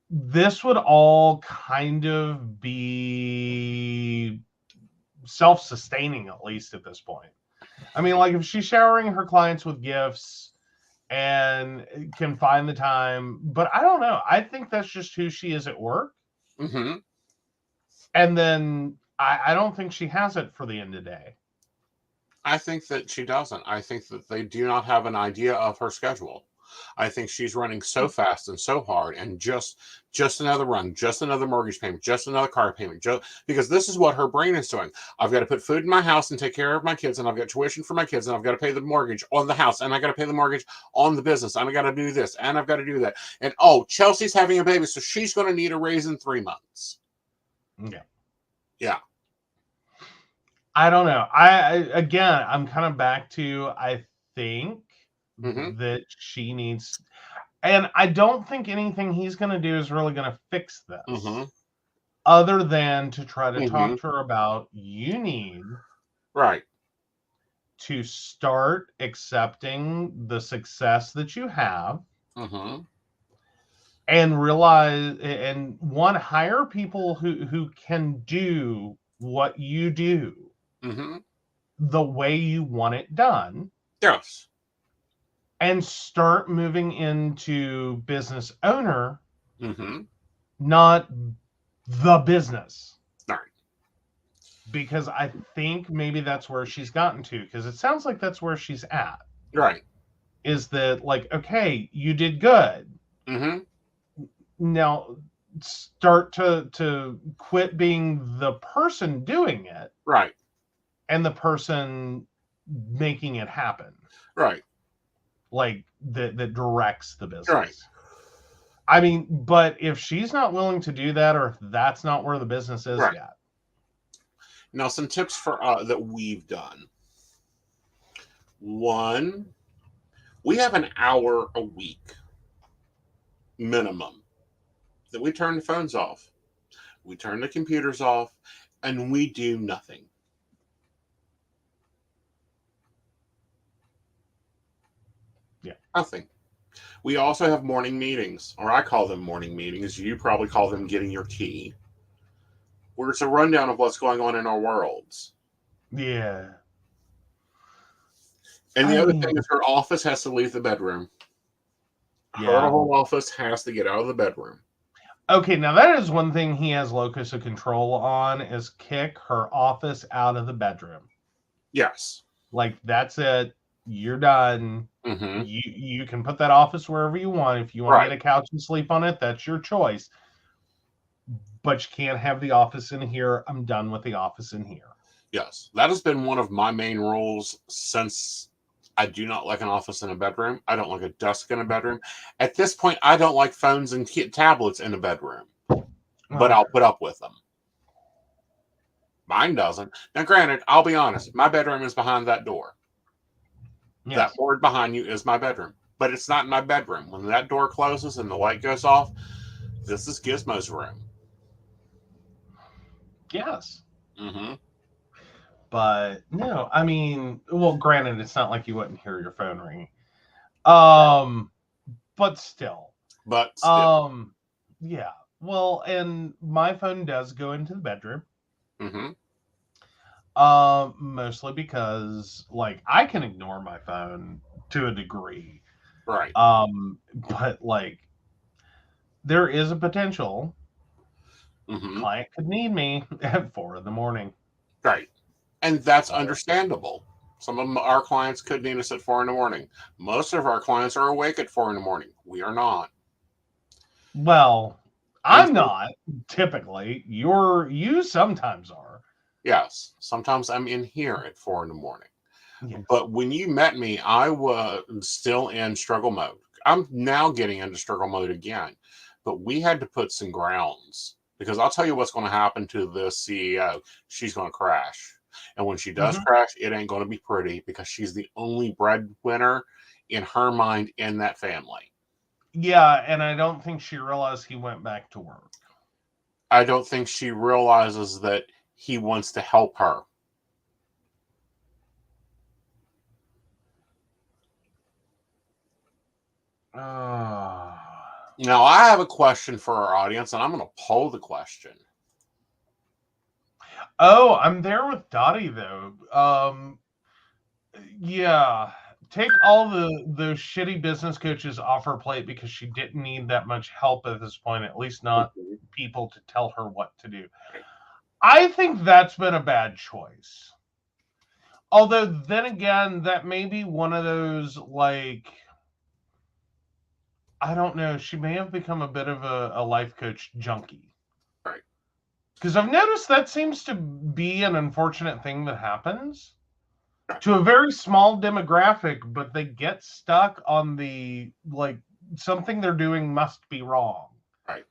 this would all kind of be self-sustaining, at least at this point. I mean, like, if she's showering her clients with gifts and can find the time, but I don't know. I think that's just who she is at work. And then I don't think she has it for the end of the day. I think that she doesn't. I think that they do not have an idea of her schedule. I think she's running so fast and so hard, and just another run, just another mortgage payment, just another car payment, because this is what her brain is doing. I've got to put food in my house and take care of my kids, and I've got tuition for my kids, and I've got to pay the mortgage on the house, and I got to pay the mortgage on the business, and I got to do this, and I've got to do that, and oh, Chelsea's having a baby, so she's going to need a raise in 3 months. Yeah. I don't know. Again, I'm kind of back to, I think that she needs, and I don't think anything he's going to do is really going to fix this, other than to try to talk to her about, you need to start accepting the success that you have, and realize, and hire people who can do what you do the way you want it done. Yes. And start moving into business owner, not the business. Right. Because I think maybe that's where she's gotten to, because it sounds like that's where she's at. Right. Is that like, okay, you did good. Now start to quit being the person doing it. Right. And the person making it happen. Right. Like that directs the business. Right. I mean, but if she's not willing to do that, or if that's not where the business is yet. Now, some tips for that we've done. 1, we have an hour a week minimum that we turn the phones off, we turn the computers off, and we do nothing. Nothing. We also have morning meetings, or I call them morning meetings. You probably call them getting your tea, where it's a rundown of what's going on in our worlds. Yeah. And the other thing is, her office has to leave the bedroom. Her whole office has to get out of the bedroom. Okay, now that is one thing he has locus of control on, is kick her office out of the bedroom. Yes. Like, that's it. You're done. You can put that office wherever you want. If you want to get a couch and sleep on it, that's your choice. But you can't have the office in here. I'm done with the office in here. Yes. That has been one of my main rules since I do not like an office in a bedroom. I don't like a desk in a bedroom. At this point, I don't like phones and tablets in a bedroom. But I'll put up with them. Mine doesn't. Now, granted, I'll be honest. My bedroom is behind that door. Yes. That board behind you is my bedroom. But it's not my bedroom. When that door closes and the light goes off, this is Gizmo's room. Yes. But, no, I mean, well, granted, it's not like you wouldn't hear your phone ringing. But still. Yeah. Well, and my phone does go into the bedroom. Mostly because, like, I can ignore my phone to a degree. Right. But, like, there is a potential client could need me at 4 a.m. Right. And that's understandable. Some of our clients could need us at 4 a.m. Most of our clients are awake at 4 a.m. We are not. Well, I'm not, typically. You sometimes are. Yes. Sometimes I'm in here at 4 a.m. Yes. But when you met me, I was still in struggle mode. I'm now getting into struggle mode again. But we had to put some grounds. Because I'll tell you what's going to happen to this CEO. She's going to crash. And when she does crash, it ain't going to be pretty, because she's the only breadwinner in her mind in that family. Yeah, and I don't think she realized he went back to work. I don't think she realizes that he wants to help her. Now, I have a question for our audience, and I'm going to poll the question. Oh, I'm there with Dottie, though. Yeah. Take all those shitty business coaches off her plate, because she didn't need that much help at this point, at least not people to tell her what to do. I think that's been a bad choice. Although then again, that may be one of those, like, I don't know, she may have become a bit of a life coach junkie. Right. Because I've noticed that seems to be an unfortunate thing that happens to a very small demographic, but they get stuck on the, like, something they're doing must be wrong. Right.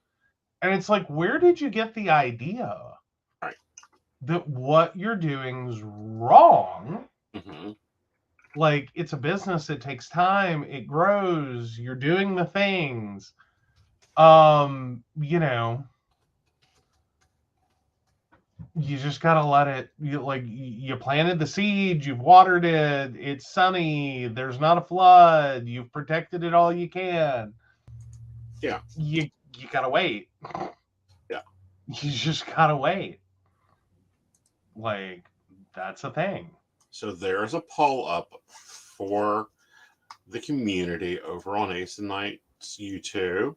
And it's like, where did you get the idea that what you're doing's wrong? Mm-hmm. Like, it's a business, it takes time, it grows, you're doing the things. You know, you just gotta let it, you planted the seed, you've watered it, it's sunny, there's not a flood, you've protected it all you can. Yeah. You gotta wait. Yeah. You just gotta wait. Like, that's a thing. So there's a poll up for the community over on Aeson Knight's YouTube.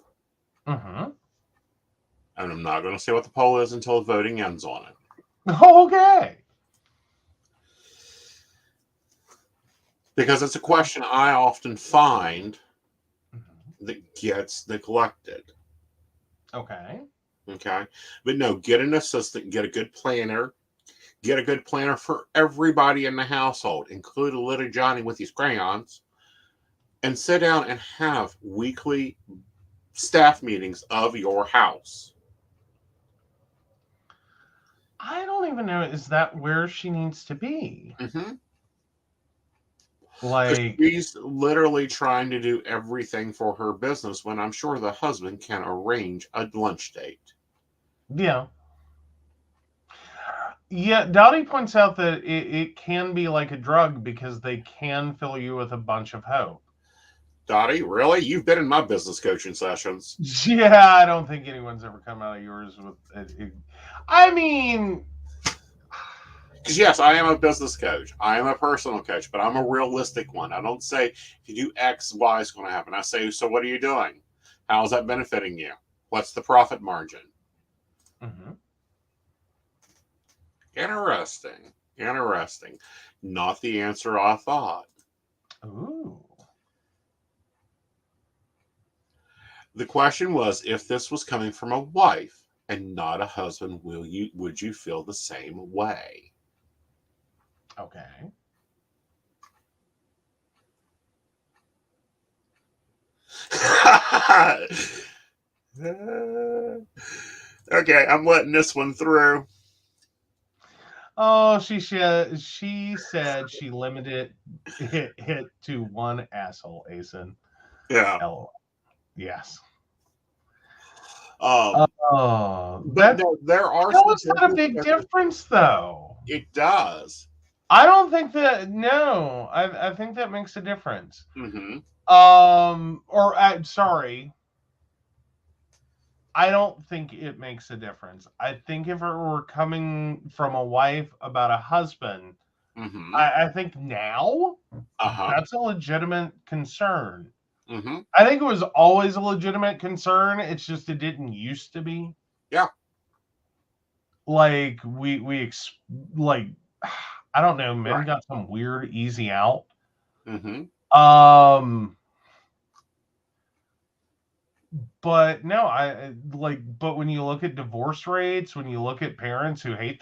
Mm-hmm. And I'm not going to say what the poll is until the voting ends on it. Okay. Because it's a question I often find that gets neglected. Okay. Okay. But no, get an assistant, get a good planner. Get a good planner for everybody in the household, include a little Johnny with his crayons, and sit down and have weekly staff meetings of your house. I don't even know, is that where she needs to be? Mm-hmm. Like, she's literally trying to do everything for her business when I'm sure the husband can arrange a lunch date. yeah. Yeah, Dottie points out that it can be like a drug because they can fill you with a bunch of hope. Dottie, really? You've been in my business coaching sessions. Yeah, I don't think anyone's ever come out of yours with it. I mean, Because yes, I am a business coach. I am a personal coach, but I'm a realistic one. I don't say if you do X, Y is going to happen. I say, so what are you doing? How is that benefiting you? What's the profit margin? mm-hmm. Interesting. Interesting. Not the answer I thought. Ooh. The question was, if this was coming from a wife and not a husband, would you feel the same way? Okay. Okay, I'm letting this one through. Oh, she said she limited it to one asshole, Aeson. Yeah. LOL. Yes. But there are That was some not a big difference, though. It does. I don't think that. No, I think that makes a difference. Mm-hmm. Sorry. I don't think it makes a difference. I think if it were coming from a wife about a husband, Mm-hmm. I think now that's a legitimate concern. Mm-hmm. I think it was always a legitimate concern. It's just it didn't used to be. Yeah. Like like, I don't know, men got some weird easy out. Mm-hmm. But no, but when you look at divorce rates, when you look at parents who hate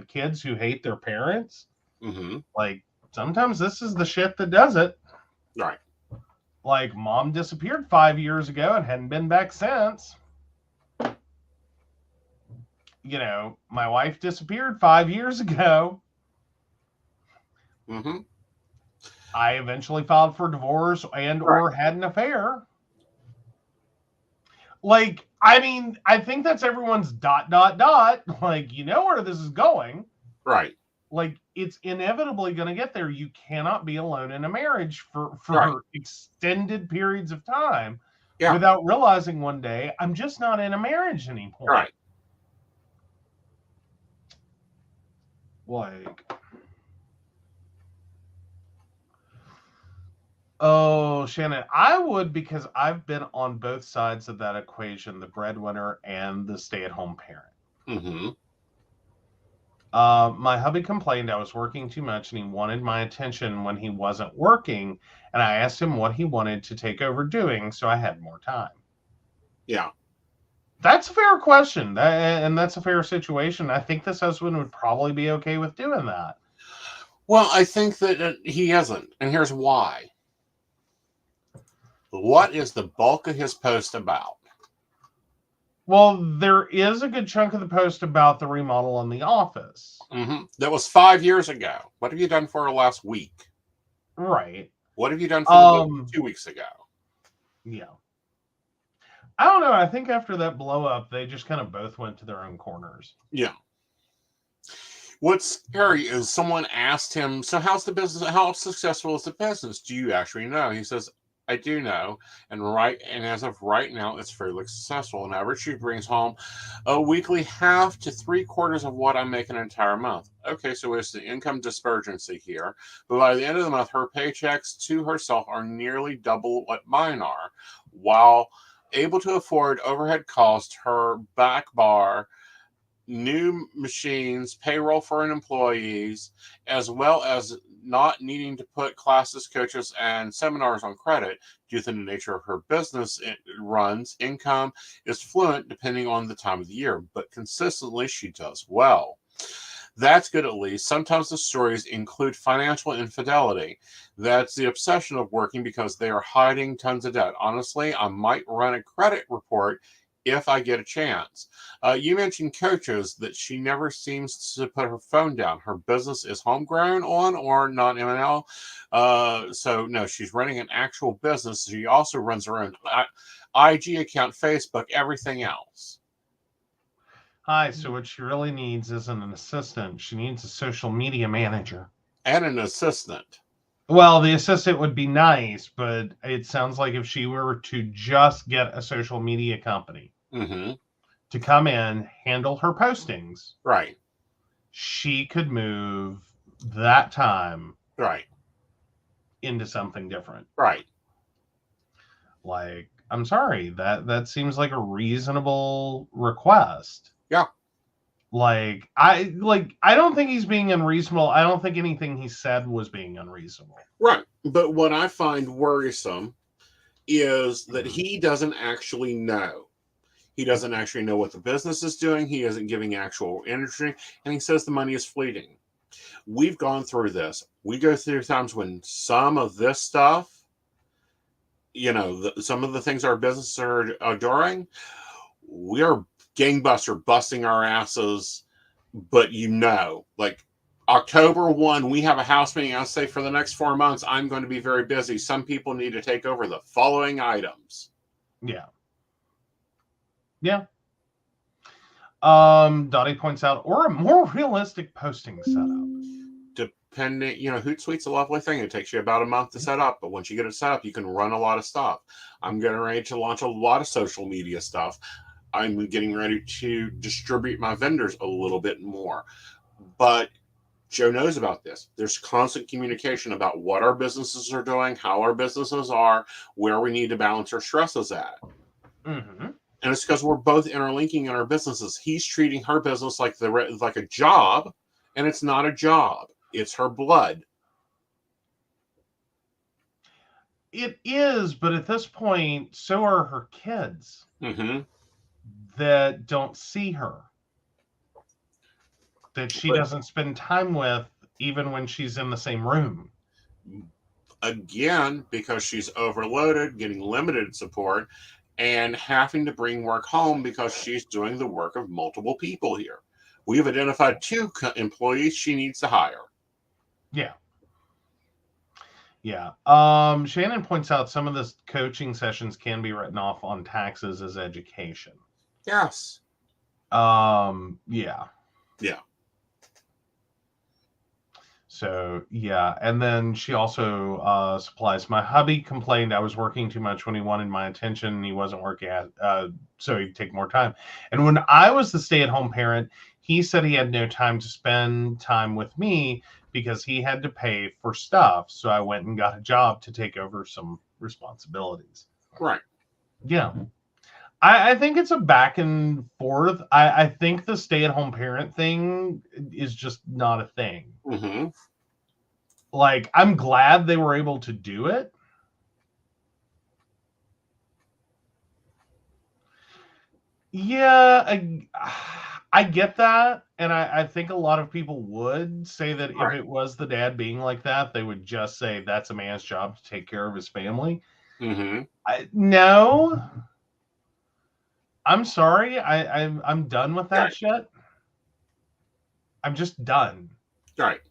kids who hate their parents, mm-hmm. like, sometimes this is the shit that does it. Right. Like, mom disappeared 5 years ago and hadn't been back since. You know, my wife disappeared 5 years ago. Mm-hmm. I eventually filed for divorce or had an affair. Like, I mean, I think that's everyone's ... Like, you know where this is going. Right. Like, it's inevitably going to get there. You cannot be alone in a marriage for extended periods of time without realizing one day, I'm just not in a marriage anymore. Right. Like, oh, Shannon, I would, because I've been on both sides of that equation, the breadwinner and the stay-at-home parent. Mm-hmm. My hubby complained I was working too much and he wanted my attention when he wasn't working. And I asked him what he wanted to take over doing, so I had more time. Yeah. That's a fair question, and that's a fair situation. I think this husband would probably be okay with doing that. Well, I think that he isn't, and here's why. What is the bulk of his post about? Well, there is a good chunk of the post about the remodel on the office. Mm-hmm. That was 5 years ago. What have you done for the last week? Right. What have you done for the 2 weeks ago? Yeah. I don't know. I think after that blow up, they just kind of both went to their own corners. Yeah. What's scary is someone asked him, so how's the business? How successful is the business? Do you actually know? He says, I do know. And as of right now, it's fairly successful. On average, she brings home a weekly half to 3/4 of what I make an entire month. Okay, so it's the income dispergency here. But by the end of the month, her paychecks to herself are nearly double what mine are. While able to afford overhead costs, her back bar, new machines, payroll for an employees, as well as not needing to put classes, coaches, and seminars on credit due to the nature of her business it runs. Income is fluent depending on the time of the year, but consistently she does well. That's good at least. Sometimes the stories include financial infidelity. That's the obsession of working because they are hiding tons of debt. Honestly, I might run a credit report if I get a chance. You mentioned coaches that she never seems to put her phone down. Her business is homegrown on or non-M&L. So no, she's running an actual business. She also runs her own IG account, Facebook, everything else. Hi, so what she really needs isn't an assistant. She needs a social media manager. And an assistant. Well, the assistant would be nice, but it sounds like if she were to just get a social media company to come in, handle her postings, right, she could move that time right into something different. Right. Like, I'm sorry, that seems like a reasonable request. Yeah. I don't think he's being unreasonable. I don't think anything he said was being unreasonable. Right. But what I find worrisome is that he doesn't actually know. He doesn't actually know what the business is doing. He isn't giving actual energy. And he says the money is fleeting. We've gone through this. We go through times when some of this stuff, some of the things our businesses are doing, we are gangbuster busting our asses. But like October 1, we have a house meeting. I'll say for the next 4 months, I'm going to be very busy. Some people need to take over the following items. Yeah. Yeah. Dottie points out, or a more realistic posting setup. Depending, Hootsuite's a lovely thing. It takes you about a month to set up, but once you get it set up, you can run a lot of stuff. I'm getting ready to launch a lot of social media stuff. I'm getting ready to distribute my vendors a little bit more. But Joe knows about this. There's constant communication about what our businesses are doing, how our businesses are, where we need to balance our stresses at. Mm-hmm. And it's because we're both interlinking in our businesses. He's treating her business like a job, and it's not a job. It's her blood. It is, but at this point, so are her kids Mm-hmm. that don't see her, that she doesn't spend time with, even when she's in the same room. Again, because she's overloaded, getting limited support, and having to bring work home because she's doing the work of multiple people here. We have identified 2 employees she needs to hire. Yeah. Yeah. Shannon points out some of the coaching sessions can be written off on taxes as education. Yes. Yeah. Yeah. So, yeah. And then she also supplies, my hubby complained I was working too much when he wanted my attention and he wasn't working so he'd take more time. And when I was the stay-at-home parent, he said he had no time to spend time with me because he had to pay for stuff. So I went and got a job to take over some responsibilities. Right. Yeah. I think it's a back and forth. I think the stay-at-home parent thing is just not a thing. Mm-hmm. Like, I'm glad they were able to do it. Yeah, I get that. And I think a lot of people would say that if it was the dad being like that, they would just say that's a man's job to take care of his family. Mm-hmm. No. I'm sorry. I'm done with that Right. shit. I'm just done. Right.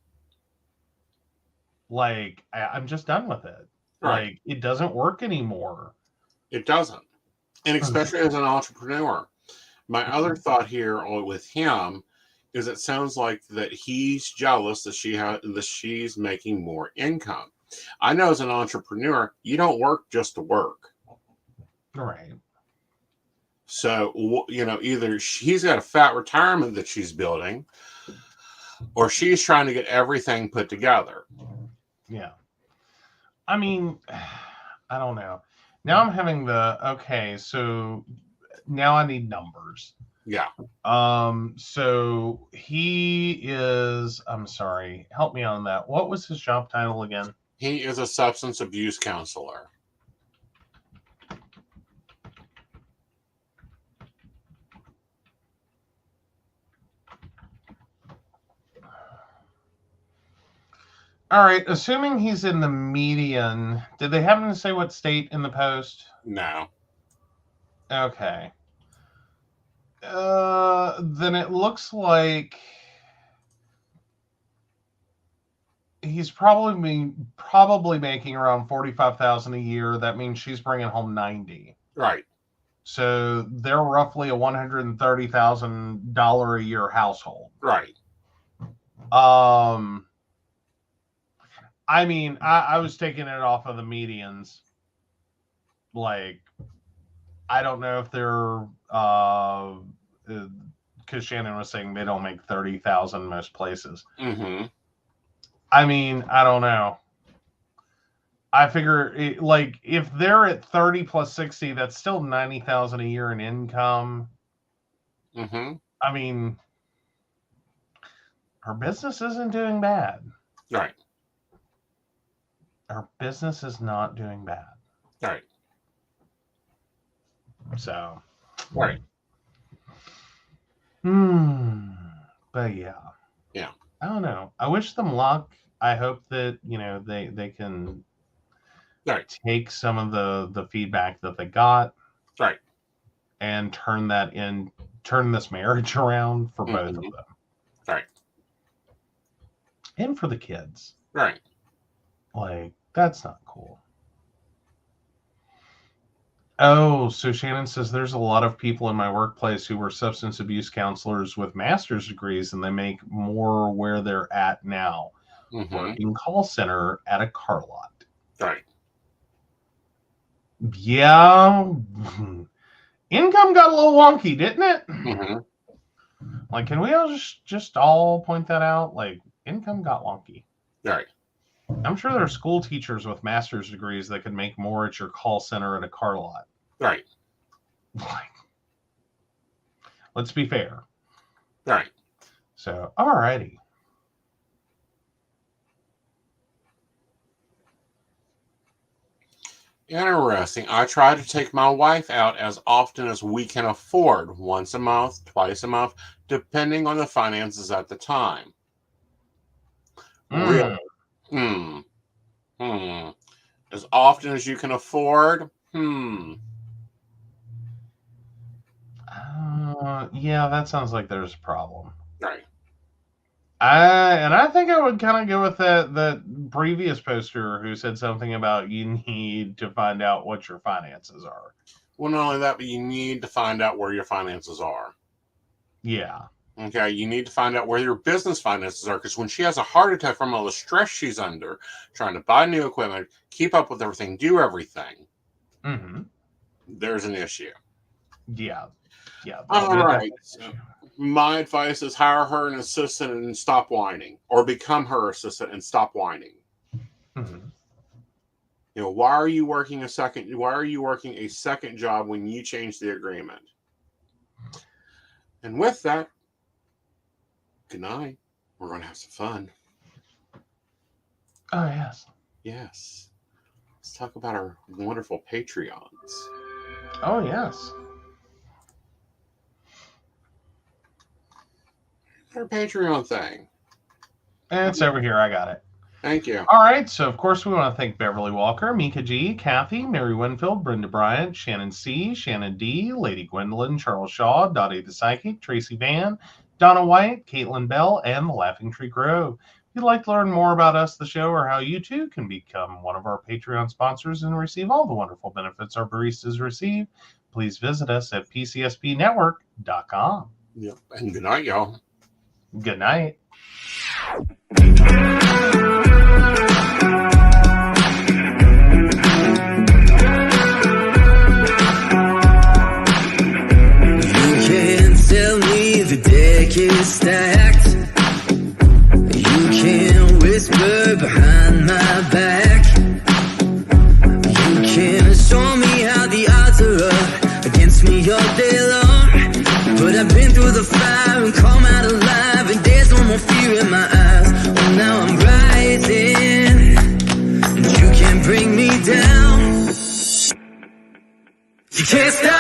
Like, I'm just done with it. Right. Like, it doesn't work anymore. It doesn't. And especially as an entrepreneur. My other thought here with him is it sounds like that he's jealous that she's making more income. I know as an entrepreneur, you don't work just to work. Right. So, either he's got a fat retirement that she's building, or she's trying to get everything put together. Yeah. I mean, I don't know. Now I'm having so now I need numbers. Yeah. So he is, I'm sorry, help me on that. What was his job title again? He is a substance abuse counselor. All right, assuming he's in the median, did they happen to say what state in the post? No. Okay. Then it looks like he's probably making around 45,000 a year. That means she's bringing home 90. Right. So they're roughly a $130,000 a year household. Right. I mean, I was taking it off of the medians. Like, I don't know if they're because Shannon was saying they don't make 30,000 most places. Mm-hmm. I mean, I don't know. I figure if they're at 30 plus 60, that's still 90,000 a year in income. Mm-hmm. I mean, her business isn't doing bad. Right. Her business is not doing bad. Right. So. Right. But yeah. Yeah. I don't know. I wish them luck. I hope that, they can take some of the feedback that they got. Right. And turn this marriage around for both of them. Right. And for the kids. Right. Like, that's not cool. Oh, so Shannon says there's a lot of people in my workplace who were substance abuse counselors with master's degrees, and they make more where they're at now. Mm-hmm. Working call center at a car lot. Right. Yeah. Income got a little wonky, didn't it? Mm-hmm. Like, can we all just all point that out? Like, income got wonky. Right. I'm sure there are school teachers with master's degrees that could make more at your call center at a car lot. Right. Like, let's be fair. Right. So, alrighty. Interesting. I try to take my wife out as often as we can afford, once a month, twice a month, depending on the finances at the time. Really? As often as you can afford? Yeah, that sounds like there's a problem. Right. I think I would kind of go with that previous poster who said something about you need to find out what your finances are. Well, not only that, but you need to find out where your finances are. Yeah. Okay, you need to find out where your business finances are, because when she has a heart attack from all the stress she's under, trying to buy new equipment, keep up with everything, do everything, there's an issue. Yeah. Yeah. All right. So my advice is hire her an assistant and stop whining, or become her assistant and stop whining. You know, why are you working a second job when you change the agreement? And with that, good night. We're going to have some fun. Oh, yes. Yes. Let's talk about our wonderful Patreons. Oh, yes. Our Patreon thing. It's over here. I got it. Thank you. All right. So, of course, we want to thank Beverly Walker, Mika G, Kathy, Mary Winfield, Brenda Bryant, Shannon C, Shannon D, Lady Gwendolyn, Charles Shaw, Dottie the Psychic, Tracy Van, Donna White, Caitlin Bell, and the Laughing Tree Grove. If you'd like to learn more about us, the show, or how you too can become one of our Patreon sponsors and receive all the wonderful benefits our baristas receive, please visit us at pcspnetwork.com. Yep. And good night, y'all. Good night. Tell me the deck is stacked. You can whisper behind my back. You can show me how the odds are up against me all day long. But I've been through the fire and come out alive, and there's no more fear in my eyes. Oh, now I'm rising, and you can't bring me down. You can't stop.